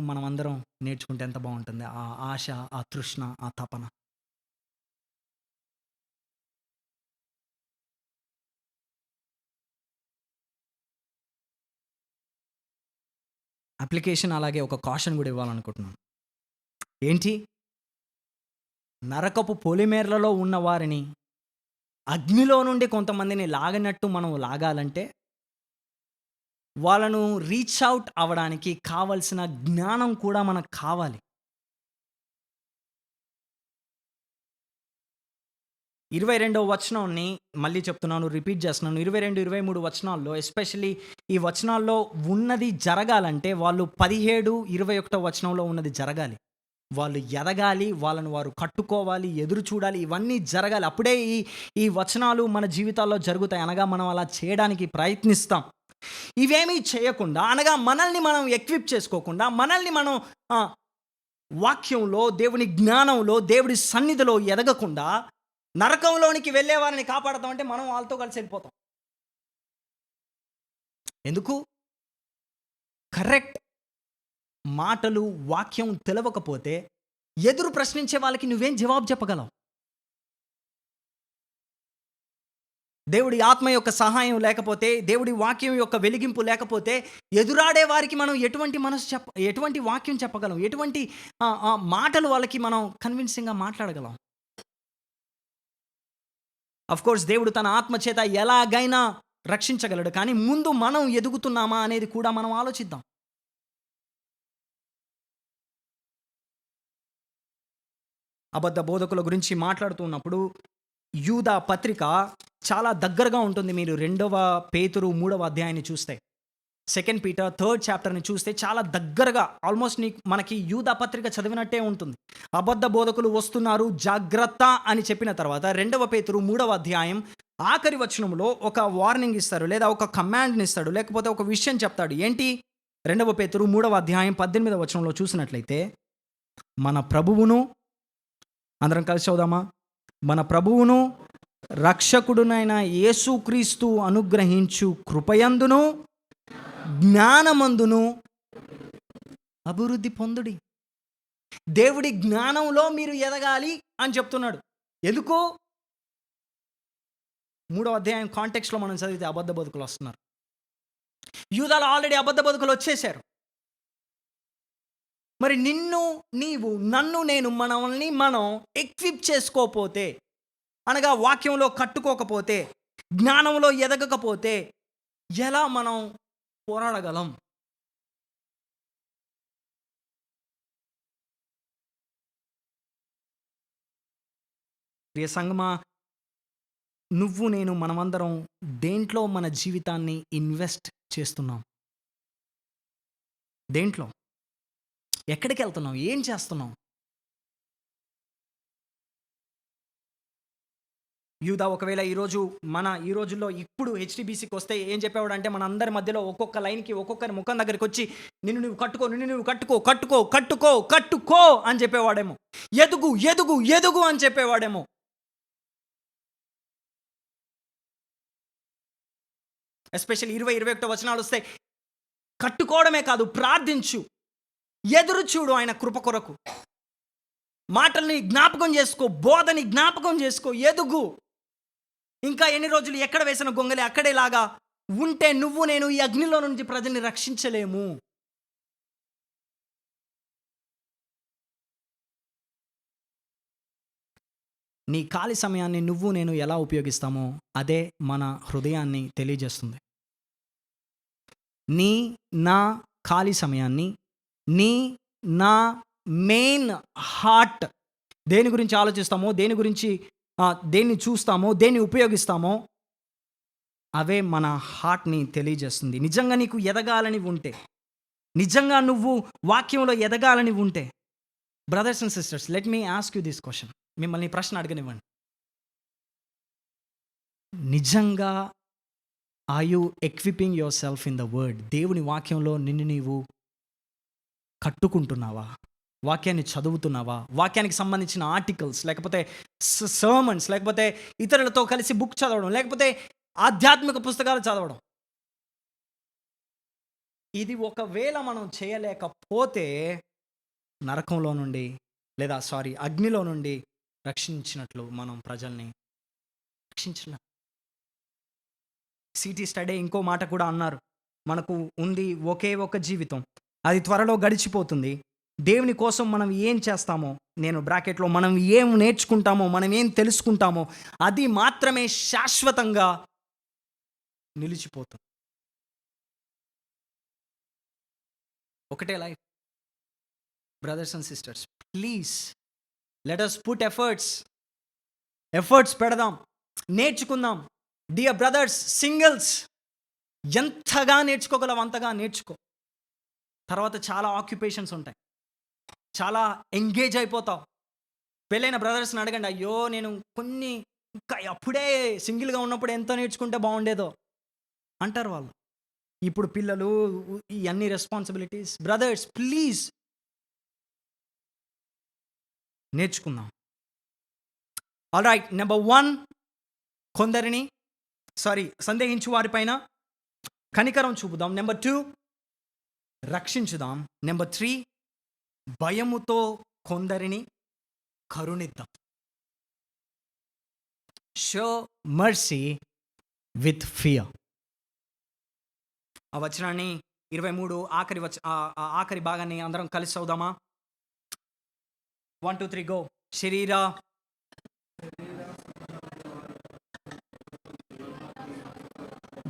మనమందరం నేర్చుకుంటే ఎంత బాగుంటుంది. ఆ ఆశ, ఆ తృష్ణ, ఆ తపన. అప్లికేషన్ అలాగే ఒక కాషన్ కూడా ఇవ్వాలనుకుంటున్నాను. ఏంటి? నరకపు పొలిమేరలలో ఉన్న వారిని అగ్నిలో నుండి కొంతమందిని లాగినట్టు మనం లాగాలంటే వాళ్ళను రీచ్ అవుట్ అవ్వడానికి కావలసిన జ్ఞానం కూడా మనకు కావాలి. 22వ వచనాన్ని మళ్ళీ చెప్తున్నాను, రిపీట్ చేస్తున్నాను. 22, 23 వచనాల్లో ఎస్పెషల్లీ ఈ వచనాల్లో ఉన్నది జరగాలంటే వాళ్ళు 17, 21 వచనంలో ఉన్నది జరగాలి. వాళ్ళు ఎదగాలి, వాళ్ళను వారు కట్టుకోవాలి, ఎదురు చూడాలి, ఇవన్నీ జరగాలి. అప్పుడే ఈ ఈ వచనాలు మన జీవితాల్లో జరుగుతాయి. అనగా మనం అలా చేయడానికి ప్రయత్నిస్తాం. ఇవేమీ చేయకుండా, అనగా మనల్ని మనం ఎక్విప్ చేసుకోకుండా, మనల్ని మనం వాక్యంలో, దేవుని జ్ఞానంలో, దేవుడి సన్నిధిలో ఎదగకుండా నరకంలోనికి వెళ్ళే వారిని కాపాడతామంటే మనం వాళ్ళతో కలిసి వెళ్ళిపోతాం. ఎందుకు? కరెక్ట్ మాటలు, వాక్యం తెలవకపోతే ఎదురు ప్రశ్నించే వాళ్ళకి నువ్వేం జవాబు చెప్పగలవు? దేవుడి ఆత్మ యొక్క సహాయం లేకపోతే, దేవుడి వాక్యం యొక్క వెలిగింపు లేకపోతే ఎదురాడే వారికి మనం ఎటువంటి వాక్యం చెప్పగలం? ఎటువంటి మాటలు వాళ్ళకి మనం కన్విన్సింగ్‌గా మాట్లాడగలం? కోర్స్ దేవుడు తన ఆత్మ చేత ఎలాగైనా రక్షించగలడు. కానీ ముందు మనం ఎదుగుతున్నామా అనేది కూడా మనం ఆలోచిద్దాం. అబద్ధ బోధకుల గురించి మాట్లాడుతున్నప్పుడు యూదా పత్రిక చాలా దగ్గరగా ఉంటుంది. మీరు 2వ పేతురు 3వ అధ్యాయాన్ని చూస్తే, 2 పీటర్ 3rd చాప్టర్ని చూస్తే చాలా దగ్గరగా ఆల్మోస్ట్ మనకి యూదా పత్రిక చదివినట్టే ఉంటుంది. అబద్ధ బోధకులు వస్తున్నారు, జాగ్రత్త అని చెప్పిన తర్వాత 2వ పేతురు 3వ అధ్యాయం ఆఖరి వచనంలో ఒక వార్నింగ్ ఇస్తారు, లేదా ఒక కమాండ్ని ఇస్తాడు, లేకపోతే ఒక విషయం చెప్తాడు. ఏంటి? 2వ పేతురు 3వ అధ్యాయం 18వ వచనంలో చూసినట్లయితే, మన ప్రభువును, అందరం కలిసి చదువుదామా? మన ప్రభువును రక్షకుడునైన యేసుక్రీస్తు అనుగ్రహించు కృపయందును జ్ఞానమందును అభివృద్ధి పొందుడి. దేవుడి జ్ఞానంలో మీరు ఎదగాలి అని చెప్తున్నాడు. ఎందుకు? 3వ అధ్యాయం కాంటెక్స్ట్లో మనం చదివితే అబద్ధ బతుకులు వస్తున్నారు. యూదాలో ఆల్రెడీ అబద్ధ బతుకులు వచ్చేశారు. మరి నన్ను నేను మనల్ని మనం ఎక్విప్ చేసుకోకపోతే, అనగా వాక్యంలో కట్టుకోకపోతే, జ్ఞానంలో ఎదగకపోతే ఎలా మనం పోరాడగలం? ప్రియ సంగమా, మనమందరం దేంట్లో మన జీవితాన్ని ఇన్వెస్ట్ చేస్తున్నాం? దేంట్లో? ఎక్కడికి వెళ్తున్నాం? ఏం చేస్తున్నాం? యూదా ఒకవేళ ఈ రోజుల్లో ఇప్పుడు హెచ్‌టీబీసీకి వస్తే ఏం చెప్పేవాడు అంటే, మన అందరి మధ్యలో ఒక్కొక్క లైన్‌కి ఒక్కొక్కరి ముఖం దగ్గరికి వచ్చి నిన్ను నువ్వు కట్టుకో అని చెప్పేవాడేమో. ఎదుగు అని చెప్పేవాడేమో. ఎస్పెషల్లీ 20, 21 వచనాలు వస్తే కట్టుకోవడమే కాదు, ప్రార్థించు, ఎదురు చూడు ఆయన కృప కొరకు, మాటల్ని జ్ఞాపకం చేసుకో, బోధని జ్ఞాపకం చేసుకో, ఎదుగు. ఇంకా ఎన్ని రోజులు ఎక్కడ వేసిన గొంగలి అక్కడేలాగా ఉంటే నేను ఈ అగ్నిలో నుంచి ప్రజల్ని రక్షించలేము. నీ ఖాళీ సమయాన్ని నేను ఎలా ఉపయోగిస్తామో అదే మన హృదయాన్ని తెలియజేస్తుంది. నా ఖాళీ సమయాన్ని, నా మెయిన్ హార్ట్ దేని గురించి ఆలోచిస్తామో, దేన్ని చూస్తామో, దేన్ని ఉపయోగిస్తామో అవే మన హార్ట్ని తెలియజేస్తుంది. నిజంగా నీకు ఎదగాలని ఉంటే, నిజంగా నువ్వు వాక్యంలో ఎదగాలని ఉంటే, brothers and sisters, let me ask you this question. మిమ్మల్ని ప్రశ్న అడగనివ్వండి. నిజంగా are you equipping yourself in the word? దేవుని వాక్యంలో నిన్ను నీవు కట్టుకుంటున్నావా? వాక్యాన్ని చదువుతున్నావా? వాక్యానికి సంబంధించిన ఆర్టికల్స్, లేకపోతే సర్మన్స్, లేకపోతే ఇతరులతో కలిసి బుక్ చదవడం, లేకపోతే ఆధ్యాత్మిక పుస్తకాలు చదవడం. ఇది ఒకవేళ మనం చేయలేకపోతే నరకంలో నుండి, లేదా అగ్నిలో నుండి రక్షించినట్లు మనం ప్రజల్ని రక్షించలేం. సిటీ స్టడీ ఇంకో మాట కూడా అన్నారు. మనకు ఉంది ఒకే ఒక జీవితం, అది త్వరలో గడిచిపోతుంది. దేవుని కోసం మనం ఏం చేస్తామో, నేను బ్రాకెట్లో మనం ఏం నేర్చుకుంటామో, మనం ఏం తెలుసుకుంటామో అది మాత్రమే శాశ్వతంగా నిలిచిపోతుంది. ఒకటే life. Brothers and sisters, please let us put efforts పెడదాం, నేర్చుకుందాం. డియర్ బ్రదర్స్, సింగిల్స్, ఎంతగా నేర్చుకోగలవు అంతగా నేర్చుకో. తర్వాత చాలా ఆక్యుపేషన్స్ ఉంటాయి, చాలా ఎంగేజ్ అయిపోతావు. పెళ్ళైన బ్రదర్స్ని అడగండి, అయ్యో నేను ఇంకా అప్పుడే సింగిల్గా ఉన్నప్పుడు ఎంత నేర్చుకుంటే బాగుండేదో అంటారు వాళ్ళు. ఇప్పుడు పిల్లలు, ఈ అన్ని రెస్పాన్సిబిలిటీస్. బ్రదర్స్ ప్లీజ్ నేర్చుకుందాం. All right. నెంబర్ 1, కొందరిని సందేహించు వారిపైన కనికరం చూపుదాం. నెంబర్ 2, రక్షించుదాం. నెంబర్ 3, భయముతో కొందరిని కరుణిద్దాం. Show mercy with fear. ఆ వచనాన్ని 23 ఆఖరి భాగాన్ని అందరం కలిసి చదువుదామా? 1 2 3 గో. శరీరా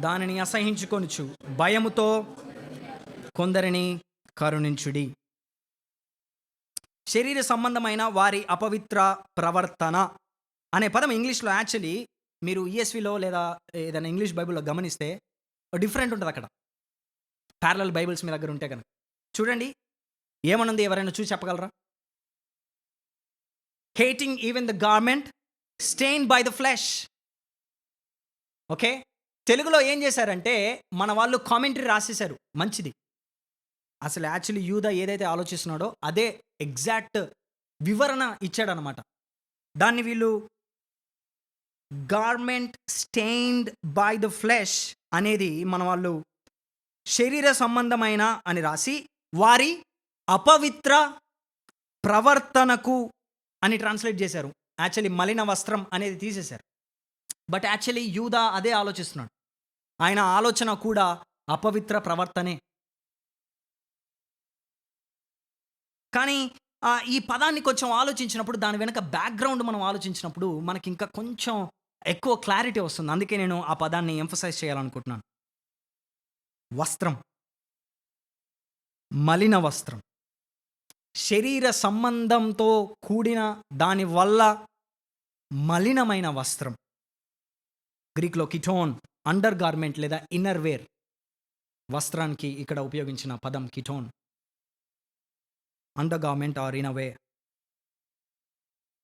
దానిని అసహించుకొనుచు భయముతో కొందరిని కరుణించుడి. శరీర సంబంధమైన వారి అపవిత్ర ప్రవర్తన అనే పదం ఇంగ్లీష్లో యాక్చువల్లీ మీరు ఈఎస్విలో లేదా ఏదైనా ఇంగ్లీష్ బైబిల్లో గమనిస్తే డిఫరెంట్ ఉంటుంది. అక్కడ ప్యారలల్ బైబిల్స్ మీ దగ్గర ఉంటే కనుక చూడండి ఏమనుంది. ఎవరైనా చూసి చెప్పగలరా? Hating even the garment stained by the flesh. Okay, తెలుగులో ఏం చేశారంటే మన వాళ్ళు కామెంటరీ రాసేశారు, మంచిది. అసలు యాక్చువల్లీ యూదా ఏదైతే ఆలోచిస్తున్నాడో అదే ఎగ్జాక్ట్ వివరణ ఇచ్చాడనమాట. దాన్ని వీళ్ళు garment stained by the flesh అనేది మన వాళ్ళు శరీర సంబంధమైన అని రాసి వారి అపవిత్ర ప్రవర్తనకు అని ట్రాన్స్లేట్ చేశారు. యాక్చువల్లీ మలిన వస్త్రం అనేది తీసేశారు. బట్ యాక్చువల్లీ యూదా అదే ఆలోచిస్తున్నాడు. ఆయన ఆలోచన కూడా అపవిత్ర ప్రవర్తనే. కానీ ఈ పదాన్ని కొంచెం ఆలోచించినప్పుడు, దాని వెనక బ్యాక్గ్రౌండ్ మనం ఆలోచించినప్పుడు మనకి ఇంకా కొంచెం ఎక్కువ క్లారిటీ వస్తుంది. అందుకే నేను ఆ పదాన్ని ఎంఫసైజ్ చేయాలనుకుంటున్నాను. వస్త్రం, మలిన వస్త్రం, శరీర సంబంధంతో కూడిన దానివల్ల మలినమైన వస్త్రం. గ్రీక్లో కిటోన్, అండర్ గార్మెంట్ లేదా ఇన్నర్ వేర్ వస్త్రానికి ఇక్కడ ఉపయోగించిన పదం కిటోన్, undergarment or inner wear.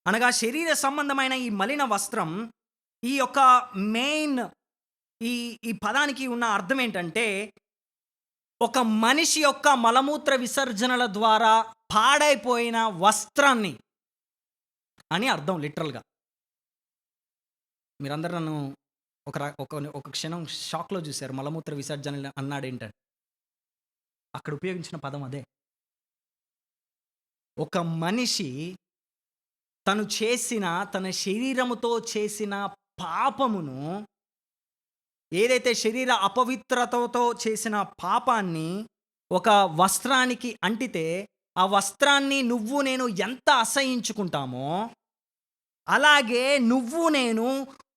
అనగా శరీర సంబంధమైన ఈ మలిన వస్త్రం. ఈ యొక్క మెయిన్ ఈ పదానికి ఉన్న అర్థం ఏంటంటే ఒక మనిషి యొక్క మలమూత్ర విసర్జనల ద్వారా పాడైపోయిన వస్త్రాన్ని అని అర్థం లిటరల్గా. మీరందరూ నన్ను ఒక క్షణం షాక్లో చూశారు. మలమూత్ర విసర్జన అన్నాడేంటంటే అక్కడ ఉపయోగించిన పదం అదే. ఒక మనిషి తన శరీరముతో చేసిన పాపమును, ఏదైతే శరీర అపవిత్రతతో చేసిన పాపాన్ని ఒక వస్త్రానికి అంటితే ఆ వస్త్రాన్ని నువ్వు నేను ఎంత అసహించుకుంటామో, అలాగే నువ్వు నేను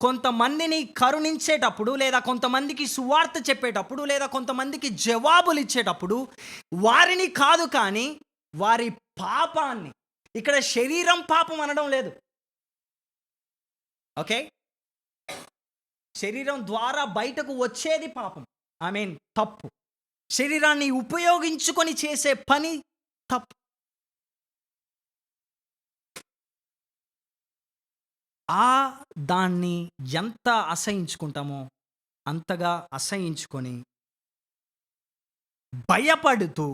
కొంతమందిని కరుణించేటప్పుడు, లేదా కొంతమందికి సువార్త చెప్పేటప్పుడు, లేదా కొంతమందికి జవాబులు ఇచ్చేటప్పుడు వారిని కాదు కానీ వారి పాపాన్ని, ఇక్కడ శరీరం పాపం అనడం లేదు. ఓకే, శరీరం ద్వారా బయటకు వచ్చేది పాపం, తప్పు. శరీరాన్ని ఉపయోగించుకొని చేసే పని తప్పు. దాన్ని ఎంత అసహించుకుంటామో అంతగా అసహించుకొని భయపడుతూ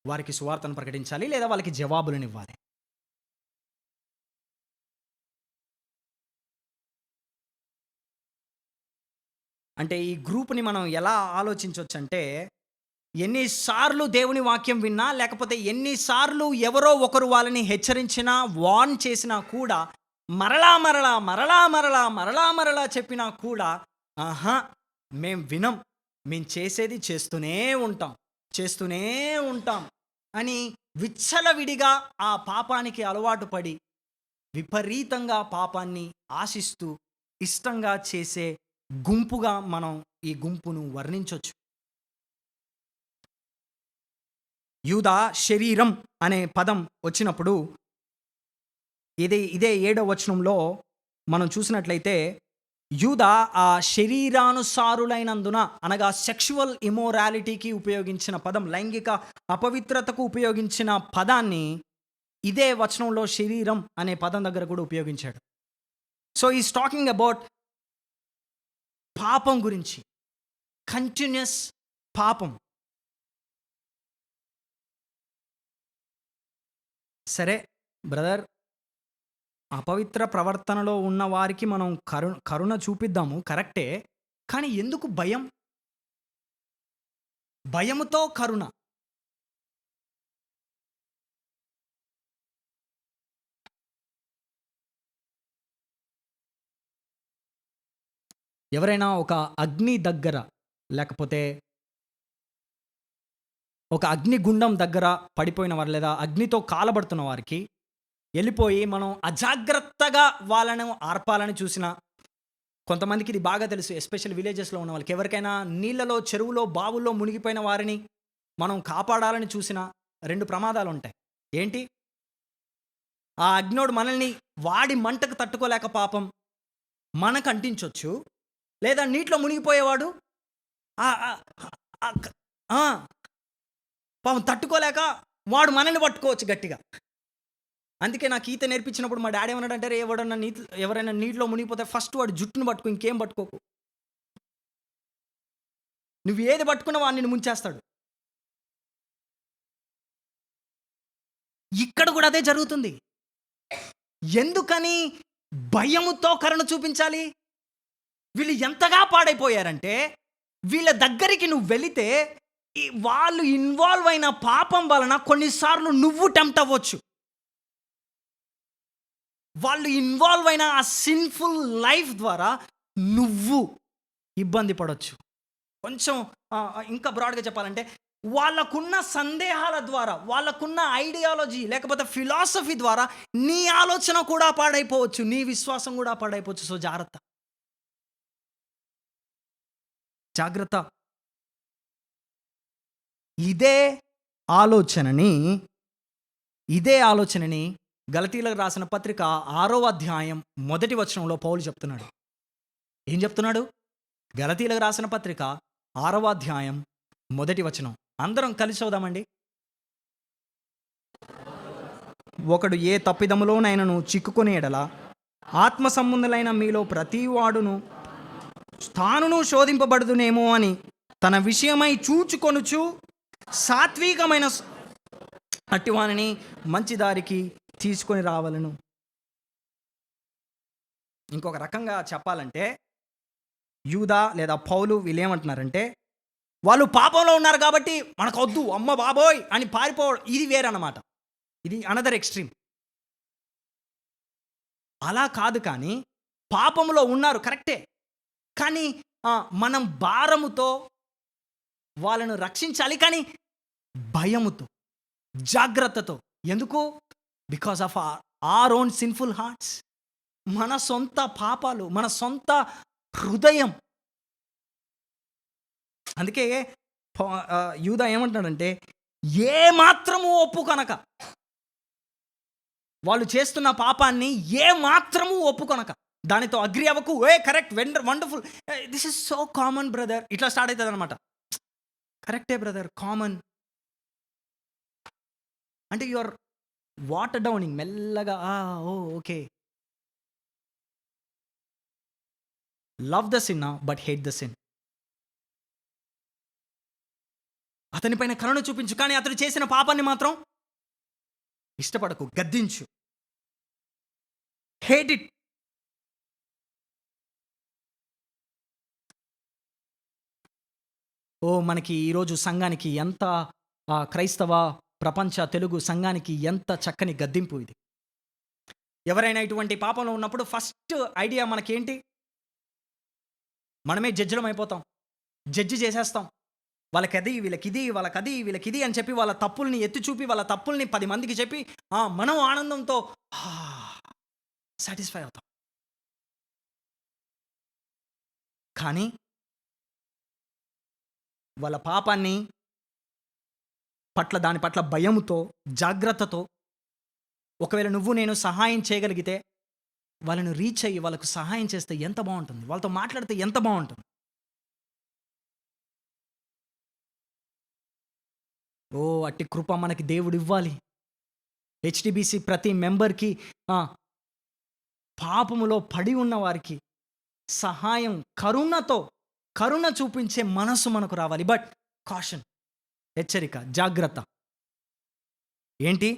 వారికి సువార్తను ప్రకటించాలి, లేదా వాళ్ళకి జవాబులనివ్వాలి. అంటే ఈ గ్రూప్‌ని మనం ఎలా ఆలోచించొచ్చంటే, ఎన్ని సార్లు దేవుని వాక్యం విన్నా, లేకపోతే ఎన్ని సార్లు ఎవరో ఒకరు వాళ్ళని హెచ్చరించినా, వార్న్ చేసినా కూడా, మరలా, మరలా, మరలా, మరలా, మరలా, మరలా చెప్పినా కూడా, ఆహా! మేం వినం. మేం చేసేది చేస్తూనే ఉంటాం. చేస్తూనే ఉంటాం అని విచ్చలవిడిగా ఆ పాపానికి అలవాటు పడి, విపరీతంగా పాపాన్ని ఆశిస్తూ, ఇష్టంగా చేసే గుంపుగా మనం ఈ గుంపును వర్ణించొచ్చు. యూదా శరీరం అనే పదం వచ్చినప్పుడు ఇదే ఏడో వచనంలో మనం చూసినట్లయితే యూదా ఆ శరీరానుసారులైనందున అనగా సెక్షువల్ ఇమోరాలిటీకి ఉపయోగించిన పదం, లైంగిక అపవిత్రతకు ఉపయోగించిన పదాన్ని ఇదే వచనంలో శరీరం అనే పదం దగ్గర కూడా ఉపయోగించాడు. సో ఈస్ టాకింగ్ అబౌట్ పాపం గురించి, కంటిన్యూస్ పాపం. సరే బ్రదర్, అపవిత్ర ప్రవర్తనలో ఉన్న వారికి మనం కరుణ చూపిద్దాము, కరెక్టే. కానీ ఎందుకు భయం? భయముతో కరుణ. ఎవరైనా ఒక అగ్ని దగ్గర, లేకపోతే ఒక అగ్నిగుండం దగ్గర పడిపోయిన వారు, లేదా అగ్నితో కాలబడుతున్న వారికి ఎళ్ళిపోయి మనం అజాగ్రత్తగా వాళ్ళను ఆర్పాలని చూసినా, కొంతమందికి ఇది బాగా తెలుసు. ఎస్పెషల్ విలేజెస్‌లో ఉన్న వాళ్ళకి. ఎవరికైనా నీళ్ళలో, చెరువులో, బావుల్లో మునిగిపోయిన వారిని మనం కాపాడాలని చూసినా 2 ప్రమాదాలుంటాయి. ఏంటి? ఆ అగ్నోడు మనల్ని వాడి మంటకు తట్టుకోలేక పాపం మనకు అంటించొచ్చు. లేదా నీటిలో మునిగిపోయేవాడు ఆహ్, ఆహ్, ఆహ్, క ఆ! పాపం తట్టుకోలేక వాడు మనల్ని పట్టుకోవచ్చు గట్టిగా. అందుకే నాకు ఈత నేర్పించినప్పుడు మా డాడీ ఏమన్నాడంటే, "రేయ్! ఎవరైనా నీటిలో మునిగిపోతే ఫస్ట్ వాడి జుట్టుని పట్టుకో, ఇంకేం పట్టుకోకు. నువ్వు ఏది పట్టుకున్నా వాడు నిన్ను ముంచేస్తాడు." ఇక్కడ కూడా అదే జరుగుతుంది. ఎందుకని భయముతో కరుణ చూపించాలి? వీళ్ళు ఎంతగా పాడైపోయారంటే, వీళ్ళ దగ్గరికి నువ్వు వెళితే వాళ్ళు ఇన్వాల్వ్ అయిన పాపం వలన కొన్నిసార్లు నువ్వు టెంప్ట్ అవ్వచ్చు. వాళ్ళు ఇన్వాల్వ్ అయిన ఆ సిన్‌ఫుల్ లైఫ్ ద్వారా నువ్వు ఇబ్బంది పడొచ్చు. కొంచెం ఇంకా బ్రాడ్‌గా చెప్పాలంటే, వాళ్ళకున్న సందేహాల ద్వారా, వాళ్ళకున్న ఐడియాలజీ లేకపోతే ఫిలాసఫీ ద్వారా నీ ఆలోచన కూడా పాడైపోవచ్చు. నీ విశ్వాసం కూడా పాడైపోవచ్చు. సో జాగ్రత్త. జాగ్రత్త. ఇదే ఆలోచనని, ఇదే ఆలోచనని గలతీయులకు రాసిన పత్రిక 6వ అధ్యాయం మొదటి వచనంలో పౌలు చెప్తున్నాడు. ఏం చెప్తున్నాడు? గలతీయులకు రాసిన పత్రిక 6వ అధ్యాయం మొదటి వచనం. అందరం కలిసి చదువుదామండి. ఒకడు ఏ తప్పిదములోనైనను చిక్కుకొని ఎడల ఆత్మ సంబంధులైన మీలో ప్రతివాడును తానును శోధింపబడుదునేమో అని తన విషయమై చూచుకొనుచు సాత్వికమైన అట్టివానిని మంచి దారికి తీసుకొని రావలను. ఇంకొక రకంగా చెప్పాలంటే, యూదా లేదా పౌలు వీళ్ళేమంటున్నారంటే, వాళ్ళు పాపంలో ఉన్నారు కాబట్టి మనకొద్దు అమ్మ బాబోయ్ అని పారిపోవడం ఇది వేరన్నమాట. ఇది అనదర్ ఎక్స్‌ట్రీమ్. అలా కాదు, కానీ పాపంలో ఉన్నారు కరెక్టే. కానీ మనం భారముతో వాళ్ళను రక్షించాలి, కానీ భయముతో, జాగ్రత్తతో. ఎందుకు? Because of our own sinful hearts. మన సొంత పాపాలు, మన సొంత హృదయం. అందుకే యూదా ఏమంటున్నాడంటే, ఏ మాత్రము ఒప్పుకొనక, వాళ్ళు చేస్తున్న పాపాన్ని ఏ మాత్రము ఒప్పుకొనక, దానితో అగ్రి అవ్వకు. Correct, wonderful, this is so common brother, ఇట్లా స్టార్ట్ అవుతుంది అనమాట. కరెక్టే బ్రదర్, కామన్ అంటే యు ఆర్ వాటర్ డౌనింగ్ మెల్లగా. Okay, love the sin but hate the sin. అతనిపైన కరుణ చూపించు, కానీ అతడు చేసిన పాపాన్ని మాత్రం ఇష్టపడకు, గద్దించు, హేట్ ఇట్. మనకి ఈరోజు సంఘానికి ఎంత క్రైస్తవ ప్రపంచ తెలుగు సంఘానికి ఎంత చక్కని గద్దింపు ఇది. ఎవరైనా ఇటువంటి పాపంలో ఉన్నప్పుడు ఫస్ట్ ఐడియా మనకేంటి? మనమే జడ్జిలం అయిపోతాం, జడ్జి చేసేస్తాం. వాళ్ళకది, వీళ్ళకిది, వాళ్ళకది, వీళ్ళకిది అని చెప్పి వాళ్ళ తప్పుల్ని ఎత్తి చూపి, వాళ్ళ తప్పుల్ని 10 మందికి చెప్పి మనం ఆనందంతో సాటిస్ఫై అవుతాం. కానీ వాళ్ళ పాపాన్ని దాని పట్ల భయముతో, జాగ్రత్తతో, ఒకవేళ నువ్వు నేను సహాయం చేయగలిగితే వాళ్ళను రీచ్ అయ్యి వాళ్ళకు సహాయం చేస్తే ఎంత బాగుంటుంది, వాళ్ళతో మాట్లాడితే ఎంత బాగుంటుంది. అట్టి కృప మనకి దేవుడు ఇవ్వాలి. హెచ్డిబిసి ప్రతి మెంబర్కి పాపములో పడి ఉన్న వారికి సహాయం, కరుణ చూపించే మనసు మనకు రావాలి. బట్ కాషన్, హెచ్చరిక, జాగ్రత్త ఏంటి?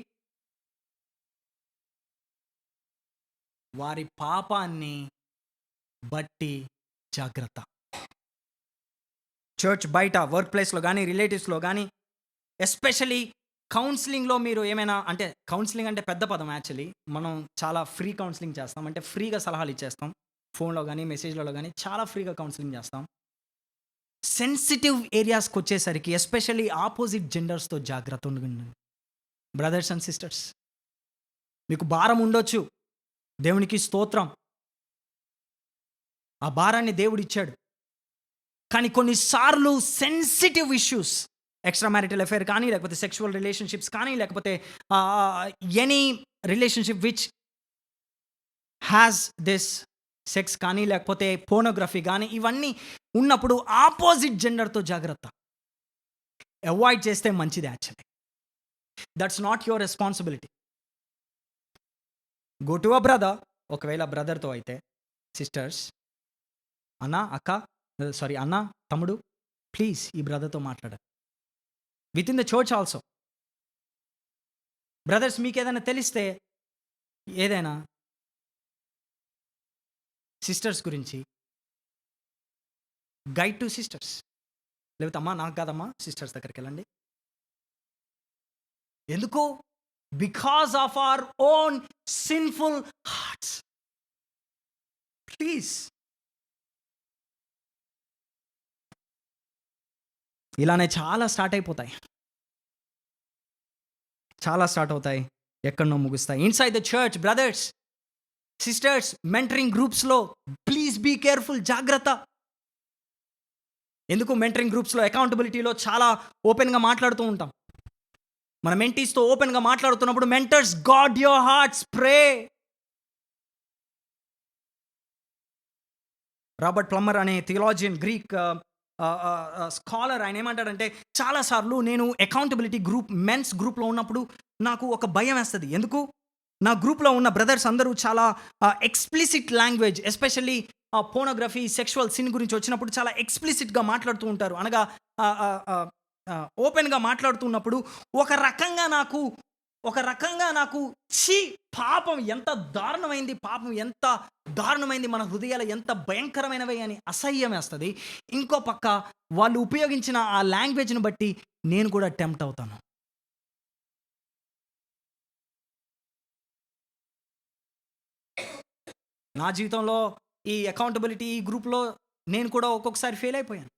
వారి పాపాన్ని బట్టి జాగ్రత్త. చర్చ్ బయట, వర్క్ ప్లేస్లో కానీ, రిలేటివ్స్లో కానీ, ఎస్పెషలీ కౌన్సిలింగ్లో మీరు ఏమైనా, అంటే కౌన్సిలింగ్ అంటే పెద్ద పదం యాక్చువల్లీ. మనం చాలా ఫ్రీ కౌన్సిలింగ్ చేస్తాం, అంటే ఫ్రీగా సలహాలు ఇచ్చేస్తాం. ఫోన్లో కానీ, మెసేజ్లలో కానీ చాలా ఫ్రీగా కౌన్సిలింగ్ చేస్తాం. సెన్సిటివ్ ఏరియాస్కి వచ్చేసరికి ఎస్పెషల్లీ ఆపోజిట్ జెండర్స్తో జాగ్రత్త ఉండండి. బ్రదర్స్ అండ్ సిస్టర్స్, మీకు భారం ఉండొచ్చు, దేవునికి స్తోత్రం, ఆ భారాన్ని దేవుడు ఇచ్చాడు. కానీ కొన్నిసార్లు sensitive issues, extra marital affair కానీ, లేకపోతే సెక్షువల్ రిలేషన్షిప్స్ కానీ, లేకపోతే any relationship which has this sex కానీ, లేకపోతే పోర్నోగ్రఫీ కానీ, ఇవన్నీ ఉన్నప్పుడు ఆపోజిట్ జెండర్తో జాగ్రత్త. అవాయిడ్ చేస్తే మంచిది. Actually that's not your responsibility. Go to a brother. ఒకవేళ బ్రదర్తో అయితే, సిస్టర్స్, అన్న, తమ్ముడు, ప్లీజ్ ఈ బ్రదర్తో మాట్లాడాలి. With in the church also. Brothers, మీకు ఏదైనా తెలిస్తే, ఏదైనా సిస్టర్స్ గురించి గైడ్ టు సిస్టర్స్, లేకపోతే అమ్మా నాకు కాదమ్మా సిస్టర్స్ దగ్గరికి వెళ్ళండి. ఎందుకు? Because of our own sinful hearts. Please. ఇలానే చాలా స్టార్ట్ అవుతాయి, ఎక్కడనో ముగుస్తాయి. Inside the church, brothers, sisters, mentoring గ్రూప్స్లో ప్లీజ్ బీ కేర్ఫుల్, జాగ్రత్త. ఎందుకు? మెంటరింగ్ గ్రూప్స్లో, అకౌంటబిలిటీలో చాలా ఓపెన్గా మాట్లాడుతూ ఉంటాం. మన మెంటీస్తో ఓపెన్గా మాట్లాడుతున్నప్పుడు, mentors, guard your hearts, pray. Robert Plummer అనే థియాలజియన్, గ్రీక్ స్కాలర్, ఆయన ఏమంటాడంటే, చాలాసార్లు నేను అకౌంటబిలిటీ గ్రూప్, మెన్స్ గ్రూప్లో ఉన్నప్పుడు నాకు ఒక భయం వేస్తుంది. ఎందుకు? నా గ్రూప్లో ఉన్న బ్రదర్స్ అందరూ చాలా explicit language, especially pornography, sexual sin గురించి వచ్చినప్పుడు చాలా ఎక్స్ప్లిసిట్గా మాట్లాడుతూ ఉంటారు. అనగా ఓపెన్గా మాట్లాడుతున్నప్పుడు ఒక రకంగా నాకు పాపం ఎంత దారుణమైంది, మన హృదయాలు ఎంత భయంకరమైనవి అని అసహ్యం వేస్తుంది. ఇంకో పక్క వాళ్ళు ఉపయోగించిన ఆ లాంగ్వేజ్ని బట్టి నేను కూడా టెంప్ట్ అవుతాను. నా జీవితంలో ఈ అకౌంటబిలిటీ గ్రూప్లో నేను కూడా ఒక్కొక్కసారి ఫెయిల్ అయిపోయాను.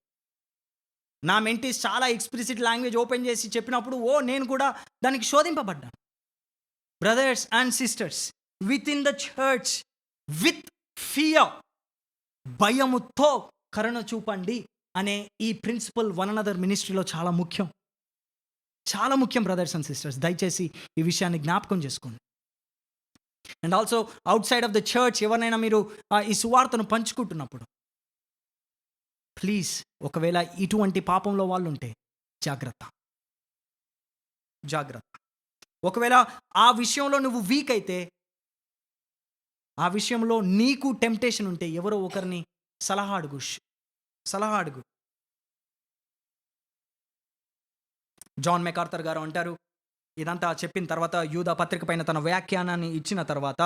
నా మెంటీస్ చాలా ఎక్స్ప్లిసిట్ లాంగ్వేజ్ ఓపెన్ చేసి చెప్పినప్పుడు నేను కూడా దానికి శోధింపబడ్డాను. Brothers and sisters, within the church, with fear, భయముతో కరుణ చూపండి అనే ఈ ప్రిన్సిపల్ వన్ అనదర్ మినిస్ట్రీలో చాలా ముఖ్యం బ్రదర్స్ అండ్ సిస్టర్స్. దయచేసి ఈ విషయాన్ని జ్ఞాపకం చేసుకోండి. And also out side of the church, ఎవరినైనా మీరు ఈ సువార్తను పంచుకుంటున్నప్పుడు, ప్లీజ్, ఒకవేళ ఇటువంటి పాపంలో వాళ్ళు ఉంటే జాగ్రత్త. ఒకవేళ ఆ విషయంలో నువ్వు వీక్ అయితే, ఆ విషయంలో నీకు టెంప్టేషన్ ఉంటే, ఎవరో ఒకరిని సలహా అడుగు. జాన్ మెకార్థర్ గారు అంటారు, ఇదంతా చెప్పిన తర్వాత యూదా పత్రిక పైన తన వ్యాఖ్యానాన్ని ఇచ్చిన తర్వాత,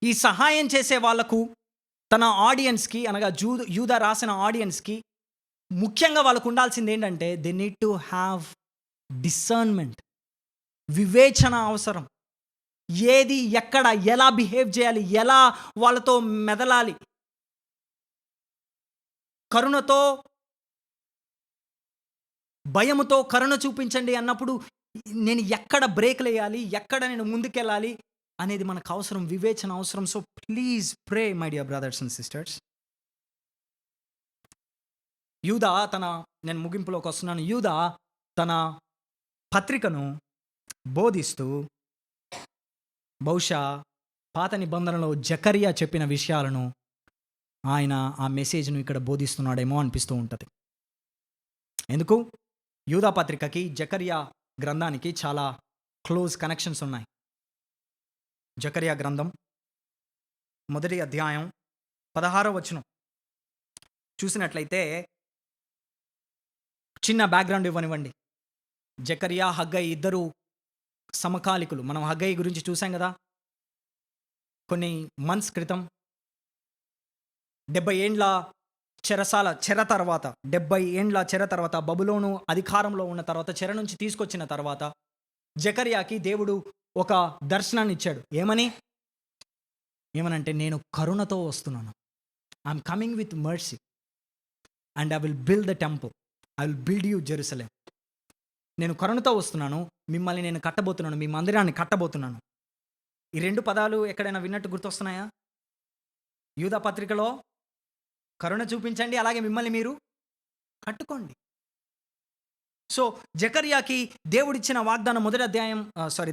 ఈ సహాయం చేసే వాళ్ళకు తన ఆడియన్స్‌కి అనగా యూదా రాసిన ఆడియన్స్‌కి ముఖ్యంగా వాళ్ళకు ఉండాల్సింది ఏంటంటే they need to have discernment. వివేచన అవసరం. ఏది, ఎక్కడ, ఎలా బిహేవ్ చేయాలి, ఎలా వాళ్ళతో మెదలాలి. కరుణతో, భయముతో కరుణ చూపించండి అన్నప్పుడు నేను ఎక్కడ బ్రేకులేయాలి, ఎక్కడ నేను ముందుకెళ్ళాలి అనేది మనకు అవసరం. వివేచన అవసరం. So please pray my dear brothers and sisters. యూదా నేను ముగింపులోకి వస్తున్నాను. యూదా తన పత్రికను బోధిస్తూ బహుశా పాత నిబంధనలో జకరియా చెప్పిన విషయాలను ఆయన ఆ మెసేజ్‌ను ఇక్కడ బోధిస్తున్నాడేమో అనిపిస్తూ ఉంటది. ఎందుకు? యూదా పత్రికకి, జకరియా గ్రంథానికి చాలా క్లోజ్ కనెక్షన్స్ ఉన్నాయి. జకరియా గ్రంథం మొదటి అధ్యాయం 16వ వచనం చూసినట్లయితే, చిన్న బ్యాక్‌గ్రౌండ్ ఇవ్వనివ్వండి. జకరియా, హగ్గై ఇద్దరు సమకాలికులు. మనం హగ్గై గురించి చూసాం కదా కొన్ని మంత్స్ క్రితం. 70 ఏండ్ల చెర తర్వాత, 70 ఏండ్ల చెర తర్వాత, బబులోను అధికారంలో ఉన్న తర్వాత, చెర నుంచి తీసుకొచ్చిన తర్వాత జకర్యాకి దేవుడు ఒక దర్శనాన్ని ఇచ్చాడు. ఏమనంటే, నేను కరుణతో వస్తున్నాను. I'm coming with mercy and I will build the temple. I will build you Jerusalem. నేను కరుణతో వస్తున్నాను, మిమ్మల్ని నేను కట్టబోతున్నాను, మీ మందిరాన్ని కట్టబోతున్నాను. ఈ 2 పదాలు ఎక్కడైనా విన్నట్టు గుర్తొస్తున్నాయా? యూదా పత్రికలో కరుణ చూపించండి, అలాగే మిమ్మల్ని మీరు కట్టుకోండి. సో జకర్యాకి దేవుడిచ్చిన వాగ్దానం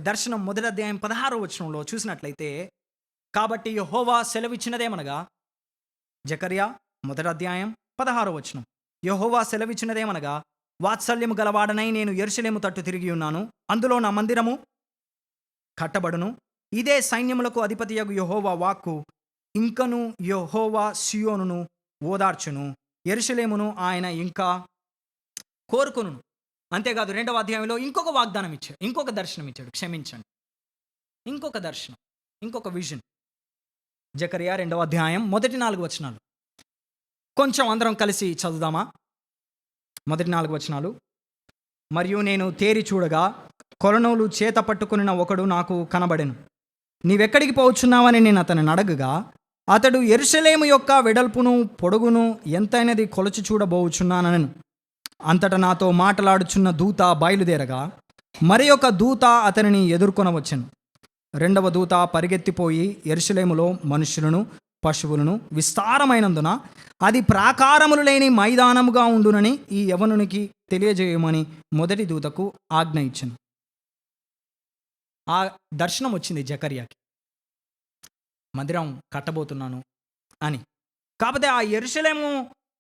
దర్శనం మొదటి అధ్యాయం 16వ వచనంలో చూసినట్లయితే, కాబట్టి యెహోవా సెలవిచ్చినదేమనగా, జకర్యా మొదటి అధ్యాయం 16వ వచనం, యెహోవా సెలవిచ్చినదేమనగా, వాత్సల్యము గలవాడనై నేను యెరూషలేము తట్టు తిరిగి ఉన్నాను, అందులో నా మందిరము కట్టబడును. ఇదే సైన్యములకు అధిపతియగు యెహోవా వాక్కు. ఇంకను యెహోవా సియోనును ఓదార్చును, యెరూషలేమును ఆయన ఇంకా కోరుకొనును. అంతేకాదు 2వ అధ్యాయంలో ఇంకొక వాగ్దానం ఇచ్చాడు, ఇంకొక దర్శనం ఇచ్చాడు. క్షమించండి, ఇంకొక దర్శనం, ఇంకొక విజన్. జకర్యా 2వ అధ్యాయం మొదటి 4 వచనాలు కొంచెం అందరం కలిసి చదువుదామా? మొదటి 4 వచనాలు. మరియు నేను తేరి చూడగా కొలనూలు చేత పట్టుకున్న ఒకడు నాకు కనబడెను. నీవెక్కడికి పోవచ్చున్నావని నేను అతనిని అడగగా, అతడు యెరూషలేము యొక్క వెడల్పును పొడుగును ఎంతైనది కొలచి చూడబోచున్నానను. అంతటా నాతో మాట్లాడుచున్న దూత బయలుదేరగా, మరి ఒక దూత అతనిని ఎదుర్కొనవచ్చెను. 2వ దూత పరిగెత్తిపోయి యెరూషలేములో మనుషులను పశువులను విస్తారమైనందున అది ప్రాకారములు లేని మైదానముగా ఉండునని ఈ యవనునికి తెలియజేయమని మొదటి దూతకు ఆజ్ఞ ఇచ్చెను. ఆ దర్శనం వచ్చింది జకర్యాకి, మందిరం కట్టబోతున్నాను అని. కాకపోతే ఆ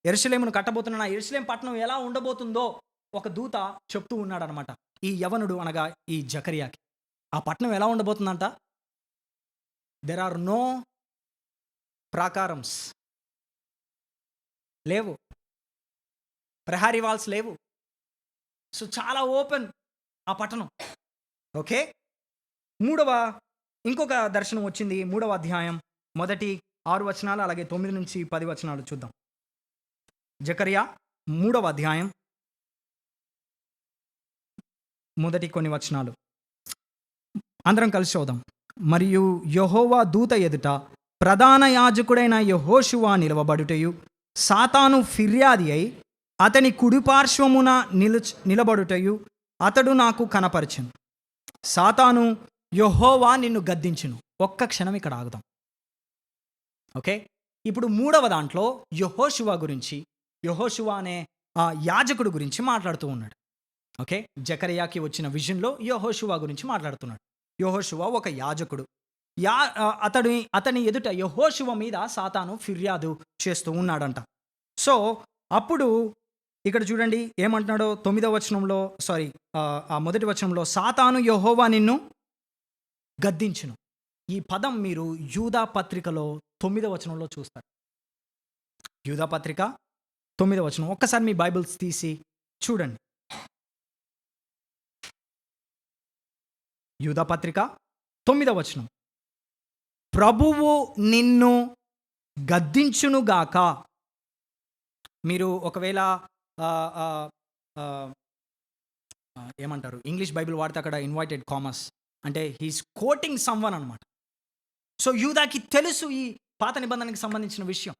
యెరూషలేమును కట్టబోతున్నాను, ఆ యెరూషలేం పట్టణం ఎలా ఉండబోతుందో ఒక దూత చెప్తూ ఉన్నాడు అనమాట ఈ యవనుడు అనగా ఈ జకర్యాకి. ఆ పట్టణం ఎలా ఉండబోతుందంట? దెర్ ఆర్ నో ప్రాకారమ్స్, లేవు, ప్రహారీ వాల్స్ లేవు. సో చాలా ఓపెన్ ఆ పట్టణం. ఓకే, ఇంకొక దర్శనం వచ్చింది 3వ అధ్యాయం మొదటి 6 వచనాలు, అలాగే 9 నుంచి 10 వచనాలు చూద్దాం. జకర్యా 3వ అధ్యాయం మొదటి కొన్ని వచనాలు అందరం కలిసి చూద్దాం. మరియు యెహోవా దూత ఎదుట ప్రధాన యాజకుడైన యెహోషువ నిలవబడుటయు, సాతాను ఫిర్యాది అయి అతని కుడిపార్శ్వమున నిలబడుటయు అతడు నాకు కనపరచెను. సాతాను, యెహోవా నిన్ను గద్దించును. ఒక్క క్షణం ఇక్కడ ఆగుదాం. ఓకే, ఇప్పుడు 3వ దాంట్లో యెహోషువ అనే ఆ యాజకుడు గురించి మాట్లాడుతూ ఉన్నాడు. ఓకే, జకర్యాకి వచ్చిన విజన్లో యెహోషువ గురించి మాట్లాడుతున్నాడు. యెహోషువ ఒక యాజకుడు. అతని ఎదుట యెహోషువ మీద సాతాను ఫిర్యాదు చేస్తూ ఉన్నాడంట. సో అప్పుడు ఇక్కడ చూడండి ఏమంటున్నాడో 9వ వచనంలో, ఆ మొదటి వచనంలో, సాతాను యెహోవా నిన్ను గద్దించును. ఈ పదం మీరు యూదా పత్రికలో 9వ వచనంలో చూస్తారు. యూదా పత్రిక 9వ వచనం. ఒక్కసారి మీ బైబిల్స్ తీసి చూడండి. యూదా పత్రిక 9వ వచనం. ప్రభువు నిన్ను గద్దించునుగాక. మీరు ఒకవేళ ఏమంటారు, ఇంగ్లీష్ బైబిల్ వాడితే అక్కడ ఇన్వర్టెడ్ కామర్స్ అంటే హీస్ కోటింగ్ సమ్వన్ అనమాట. సో యూదాకి తెలుసు ఈ పాత నిబంధనకి సంబంధించిన విషయం.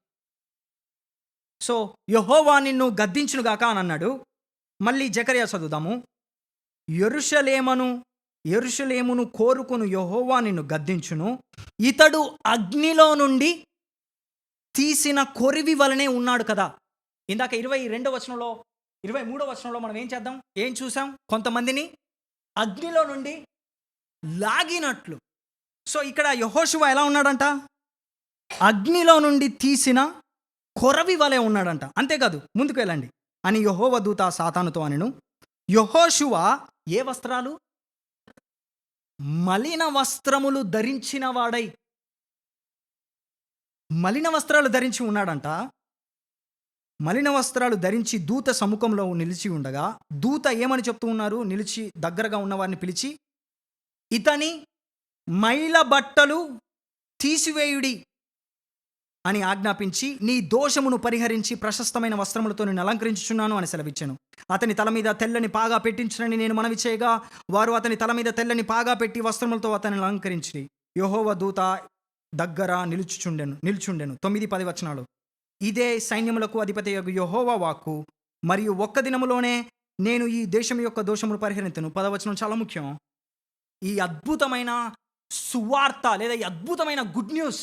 సో యెహోవా నిన్ను గద్దించునుగాక అని అన్నాడు. మళ్ళీ జకర్యా చదువుదాము. యెరూషలేమును కోరుకును యెహోవా నిన్ను గద్దించును, ఇతడు అగ్నిలో నుండి తీసిన కొరివి వలనే ఉన్నాడు కదా. ఇందాక 22వ వచనంలో 23వ వచనంలో మనం ఏం చూసాం? కొంతమందిని అగ్నిలో నుండి లాగినట్లు. సో ఇక్కడ యెహోషువ ఎలా ఉన్నాడంట? అగ్నిలో నుండి తీసిన కొరవి వలె ఉన్నాడంట. అంతేకాదు, ముందుకు వెళ్ళండి అని యెహోవా దూత సాతానుతో అనెను. యెహోషువ ఏ వస్త్రాలు? మలిన వస్త్రములు ధరించిన వాడై, మలిన వస్త్రాలు ధరించి ఉన్నాడంట. మలిన వస్త్రాలు ధరించి దూత సముఖంలో నిలిచి ఉండగా, దూత ఏమని చెప్తూ ఉన్నారు? నిలిచి దగ్గరగా ఉన్న వారిని పిలిచి, ఇతని మైల బట్టలు తీసివేయుడి అని ఆజ్ఞాపించి, నీ దోషమును పరిహరించి ప్రశస్తమైన వస్త్రములతో నేను అలంకరించుచున్నాను అని సెలవిచ్చాను. అతని తల మీద తెల్లని పాగా పెట్టించునని నేను మనవి చేయగా, వారు అతని తల మీద తెల్లని పాగా పెట్టి వస్త్రములతో అతన్ని అలంకరించి యెహోవా దూత దగ్గర నిల్చుండెను. 9-10 వచనాలు. ఇదే సైన్యములకు అధిపతి యెహోవా వాక్కు, మరియు ఒక్క దినములోనే నేను ఈ దేశం యొక్క దోషములు పరిహరింతును. 10వ వచనం చాలా ముఖ్యం. ఈ అద్భుతమైన సువార్త లేదా ఈ అద్భుతమైన గుడ్ న్యూస్,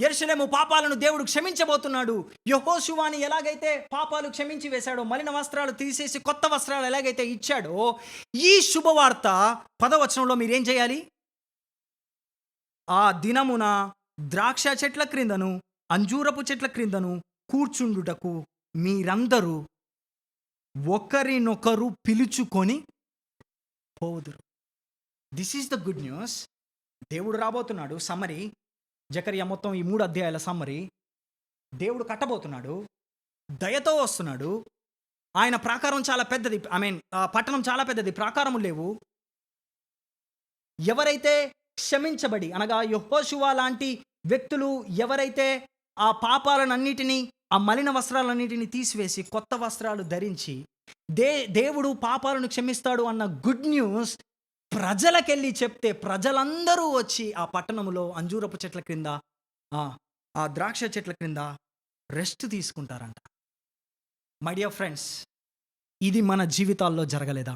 యెరూషలేము పాపాలను దేవుడు క్షమించబోతున్నాడు. యెహోషువాని ఎలాగైతే పాపాలు క్షమించి వేశాడో, మలిన వస్త్రాలు తీసేసి కొత్త వస్త్రాలు ఎలాగైతే ఇచ్చాడో, ఈ శుభవార్త 10వ వచనంలో మీరేం చేయాలి? ఆ దినమున ద్రాక్ష చెట్ల క్రిందను అంజూరపు చెట్ల క్రిందను కూర్చుండుటకు మీరందరూ ఒకరినొకరు పిలుచుకొని పోదురు. This is the good news. దేవుడు రాబోతున్నాడు. సమ్మరి, జకర్యా మొత్తం ఈ 3 అధ్యాయాల సమ్మరి. దేవుడు కట్టబోతున్నాడు, దయతో వస్తున్నాడు. ఆయన ప్రాకారం చాలా పెద్దది, పట్టణం చాలా పెద్దది, ప్రాకారము లేవు. ఎవరైతే క్షమించబడి, అనగా యెహోషువ లాంటి వ్యక్తులు ఎవరైతే ఆ పాపాలన్నిటినీ, ఆ మలిన వస్త్రాలన్నిటినీ తీసివేసి కొత్త వస్త్రాలు ధరించి దేవుడు పాపాలను క్షమిస్తాడు అన్న గుడ్ న్యూస్ ప్రజలకెళ్ళి చెప్తే, ప్రజలందరూ వచ్చి ఆ పట్టణములో అంజూరపు చెట్ల క్రింద, ఆ ద్రాక్ష చెట్ల క్రింద రెస్ట్ తీసుకుంటారంట. మై డియర్ ఫ్రెండ్స్, ఇది మన జీవితాల్లో జరగలేదా?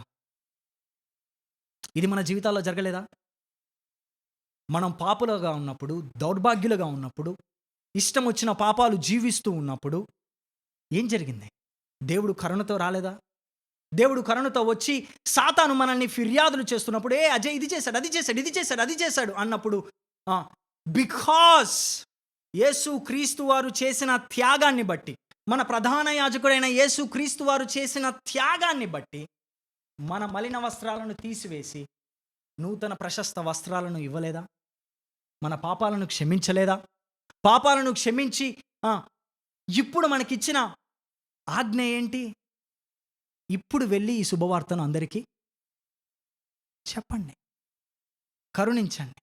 ఇది మన జీవితాల్లో జరగలేదా? మనం పాపులుగా ఉన్నప్పుడు, దౌర్భాగ్యులుగా ఉన్నప్పుడు, ఇష్టం వచ్చిన పాపాలు జీవిస్తూ ఉన్నప్పుడు ఏం జరిగింది? దేవుడు కరుణతో రాలేదా? దేవుడు కరుణతో వచ్చి సాతాను మనల్ని ఫిర్యాదులు చేస్తున్నప్పుడు, అజయ్ ఇది చేశాడు, అది చేశాడు అన్నప్పుడు, బికాస్ యేసు క్రీస్తు వారు చేసిన త్యాగాన్ని బట్టి, మన ప్రధాన యాజకుడైన యేసు క్రీస్తు వారు చేసిన త్యాగాన్ని బట్టి మన మలిన వస్త్రాలను తీసివేసి నూతన ప్రశస్త వస్త్రాలను ఇవ్వలేదా? మన పాపాలను క్షమించలేదా? పాపాలను క్షమించి ఇప్పుడు మనకిచ్చిన ఆజ్ఞ ఏంటి? ఇప్పుడు వెళ్ళి ఈ శుభవార్తను అందరికీ చెప్పండి, కరుణించండి,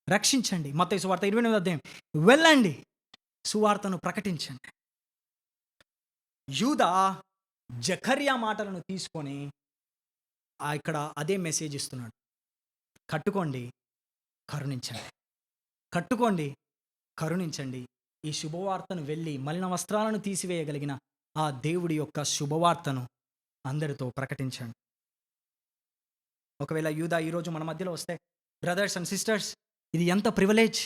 రక్షించండి. మత్తయి సువార్త 28వ అధ్యాయం, వెళ్ళండి, సువార్తను ప్రకటించండి. యూదా జకర్యా మాటలను తీసుకొని ఇక్కడ అదే మెసేజ్ ఇస్తున్నాడు. కట్టుకోండి, కరుణించండి. కట్టుకోండి, కరుణించండి. ఈ శుభవార్తను వెళ్ళి మలిన వస్త్రాలను తీసివేయగలిగిన ఆ దేవుడి యొక్క శుభవార్తను అందరితో ప్రకటించండి. ఒకవేళ యూదా ఈరోజు మన మధ్యలో వస్తే, బ్రదర్స్ అండ్ సిస్టర్స్, ఇది ఎంత ప్రివిలేజ్.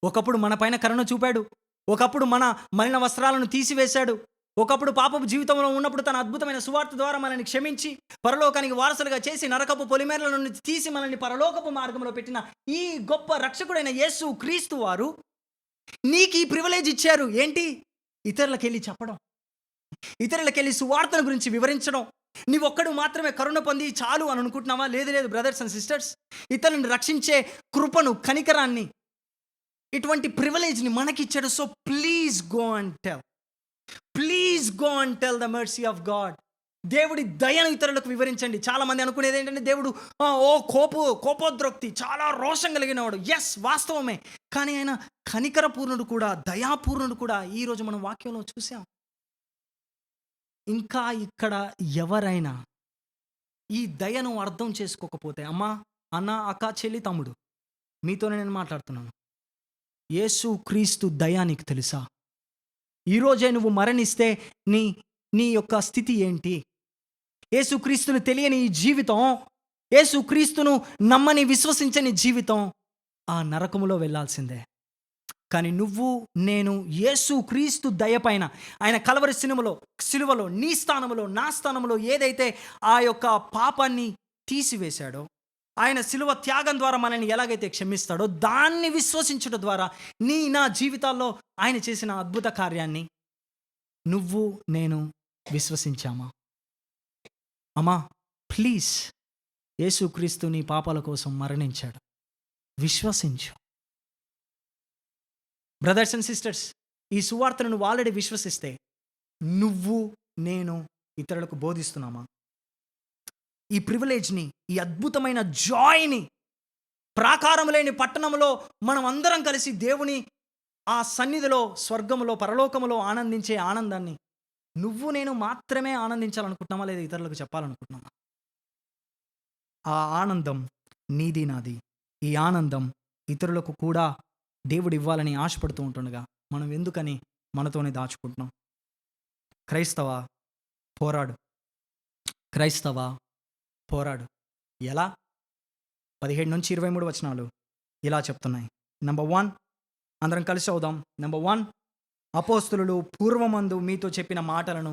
ఒకప్పుడు మన పైన కరుణ చూపాడు, ఒకప్పుడు మన మలిన వస్త్రాలను తీసివేశాడు, ఒకప్పుడు పాపపు జీవితంలో ఉన్నప్పుడు తన అద్భుతమైన సువార్త ద్వారా మనల్ని క్షమించి పరలోకానికి వారసులుగా చేసి నరకపు పొలిమేరల నుండి తీసి మనల్ని పరలోకపు మార్గంలో పెట్టిన ఈ గొప్ప రక్షకుడైన యేసు క్రీస్తు వారు నీకు ఈ ప్రివిలేజ్ ఇచ్చారు. ఏంటి? ఇతరులకెళ్ళి చెప్పడం, ఇతరులకెళ్ళి సువార్తల గురించి వివరించడం. నీవొక్కడు మాత్రమే కరుణ పొంది చాలు అని అనుకుంటున్నావా? లేదు బ్రదర్స్ అండ్ సిస్టర్స్, ఇతరులను రక్షించే కృపను, కనికరాన్ని, ఇటువంటి ప్రివిలేజ్ని మనకిచ్చాడు. So please go and tell, please go and tell the mercy of God. దేవుడి దయను ఇతరులకు వివరించండి. చాలామంది అనుకునేది ఏంటంటే దేవుడు కోపోద్రక్తి, చాలా రోషం కలిగినవాడు. యెస్, వాస్తవమే. కానీ ఆయన కనికరపూర్ణుడు కూడా, దయాపూర్ణుడు కూడా. ఈరోజు మనం వాక్యంలో చూసాం. ఇంకా ఇక్కడ ఎవరైనా ఈ దయను అర్థం చేసుకోకపోతే, అమ్మా, అన్న, అక్క, చెల్లి, తమ్ముడు, మీతోనే నేను మాట్లాడుతున్నాను. యేసు క్రీస్తు దయ నీకు తెలుసా? ఈరోజే నువ్వు మరణిస్తే నీ నీ యొక్క స్థితి ఏంటి? యేసుక్రీస్తును తెలియని ఈ జీవితం, యేసుక్రీస్తును నమ్మని విశ్వసించని జీవితం ఆ నరకములో వెళ్ళాల్సిందే. కానీ నువ్వు నేను యేసుక్రీస్తు దయపైన, ఆయన కలవరి సిలువలో నీ స్థానంలో నా స్థానంలో ఏదైతే ఆ యొక్క పాపాన్ని తీసివేశాడో, ఆయన సిలువ త్యాగం ద్వారా మనల్ని ఎలాగైతే క్షమిస్తాడో, దాన్ని విశ్వసించడం ద్వారా నా జీవితాల్లో ఆయన చేసిన అద్భుత కార్యాన్ని నువ్వు నేను విశ్వసించామా? అమ్మా, ప్లీజ్, యేసుక్రీస్తు నీ పాపాల కోసం మరణించాడు, విశ్వసించు. బ్రదర్స్ అండ్ సిస్టర్స్, ఈ సువార్తను నువ్వు ఆల్రెడీ విశ్వసిస్తే నువ్వు నేను ఇతరులకు బోధిస్తున్నామా? ఈ ప్రివిలేజ్ని, ఈ అద్భుతమైన జాయ్ని, ప్రాకారం లేని పట్టణంలో మనం అందరం కలిసి దేవుని ఆ సన్నిధిలో, స్వర్గములో, పరలోకములో ఆనందించే ఆనందాన్ని నువ్వు నేను మాత్రమే ఆనందించాలనుకుంటున్నామా, లేదా ఇతరులకు చెప్పాలనుకుంటున్నామా? ఆ ఆనందం నీది నాది. ఈ ఆనందం ఇతరులకు కూడా దేవుడు ఇవ్వాలని ఆశపడుతూ ఉంటుండగా మనం ఎందుకని మనతోనే దాచుకుంటున్నాం? క్రైస్తవ, పోరాడు. క్రైస్తవ, పోరాడు. ఎలా? 17 నుంచి 23 వచనాలు ఇలా చెప్తున్నాయి. నెంబర్ 1, అందరం కలిసి అవుదాం. నెంబర్ 1, అపోస్తలులు పూర్వమందు మీతో చెప్పిన మాటలను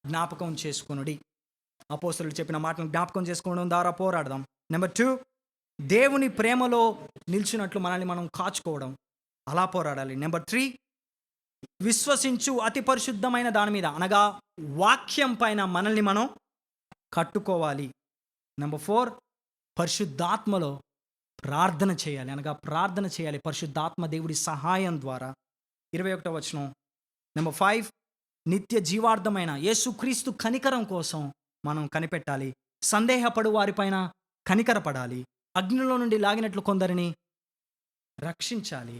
జ్ఞాపకం చేసుకొనుడి. అపోస్తలులు చెప్పిన మాటలను జ్ఞాపకం చేసుకోవడం ద్వారా పోరాడదాం. నెంబర్ 2, దేవుని ప్రేమలో నిలిచినట్లు మనల్ని మనం కాచుకోవడం, అలా పోరాడాలి. నెంబర్ 3, విశ్వసించు అతి పరిశుద్ధమైన దాని మీద, అనగా వాక్యం పైన మనల్ని మనం కట్టుకోవాలి. నెంబర్ 4, పరిశుద్ధాత్మలో ప్రార్థన చేయాలి, అనగా ప్రార్థన చేయాలి పరిశుద్ధాత్మ దేవుడి సహాయం ద్వారా. 21వ వచనం. నెంబర్ 5, నిత్య జీవార్థమైన యేసుక్రీస్తు కనికరం కోసం మనం కనిపెట్టాలి. సందేహపడు వారిపైన కనికరపడాలి. అగ్నిలో నుండి లాగినట్లు కొందరిని రక్షించాలి,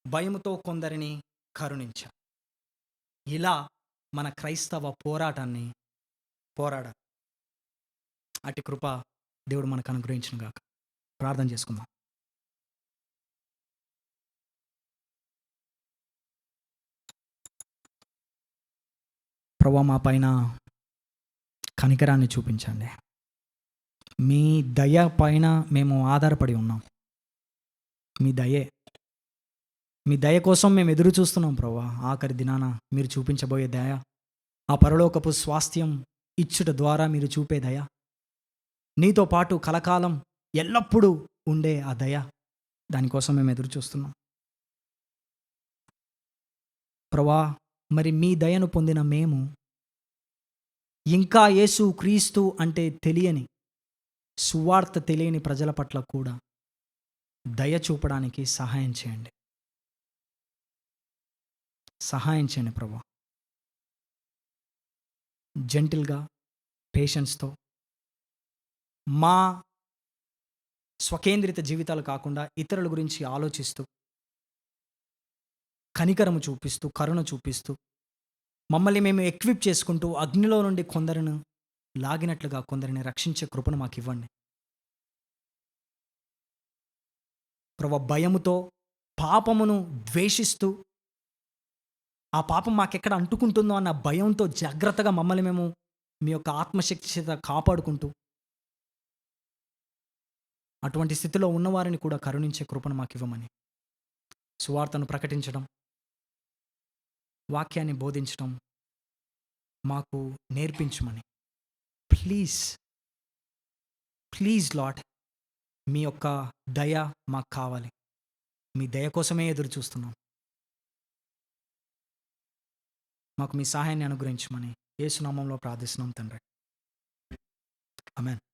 భయముతో కొందరిని కరుణించాలి. ఇలా మన క్రైస్తవ పోరాటాన్ని పోరాడాలి. అట్టి కృప దేవుడు మనకు అనుగ్రహించును గాక. ప్రార్థన చేసుకుందాం. ప్రభువా, మా పైన కనికరాన్ని చూపించండి. మీ దయ పైన మేము ఆధారపడి ఉన్నాం. మీ దయ కోసం మేము ఎదురు చూస్తున్నాం ప్రభువా. ఆఖరి దినాన మీరు చూపించబోయే దయ, ఆ పరలోకపు స్వాస్థ్యం ఇచ్చుట ద్వారా మీరు చూపే దయ, నీతో పాటు కలకాలం ఎల్లప్పుడూ ఉండే ఆ దయ, దానికోసం మేము ఎదురు చూస్తున్నాం ప్రభువా. మరి మీ దయను పొందిన మేము ఇంకా యేసు క్రీస్తు అంటే తెలియని, సువార్త తెలియని ప్రజల పట్ల కూడా దయ చూపడానికి సహాయం చేయండి. సహాయం చేయండి ప్రభువా. జెంటిల్గా, పేషెన్స్తో, మా స్వకేంద్రిత జీవితాలు కాకుండా ఇతరుల గురించి ఆలోచిస్తూ, కనికరము చూపిస్తూ, కరుణ చూపిస్తూ, మమ్మల్ని మేము ఎక్విప్ చేసుకుంటూ అగ్నిలో నుండి కొందరిని లాగినట్లుగా కొందరిని రక్షించే కృపను మాకు ఇవ్వండి ప్రభువా. భయముతో, పాపమును ద్వేషిస్తూ, ఆ పాపం మాకెక్కడ అంటుకుంటుందో అన్న భయంతో జాగ్రత్తగా మమ్మల్ని మేము మీ యొక్క ఆత్మశక్తి చేత కాపాడుకుంటూ, అటువంటి స్థితిలో ఉన్నవారిని కూడా కరుణించే కృపను మాకు ఇవ్వమని, సువార్తను ప్రకటించడం, వాక్యాన్ని బోధించడం మాకు నేర్పించమని ప్లీజ్ లార్డ్, మీ యొక్క దయ మాకు కావాలి. మీ దయ కోసమే ఎదురు చూస్తున్నాం. మాకు మీ సహాయాన్ని అనుగ్రహించమని యేసు నామములో ప్రార్థిస్తున్నాం తండ్రి. ఆమేన్.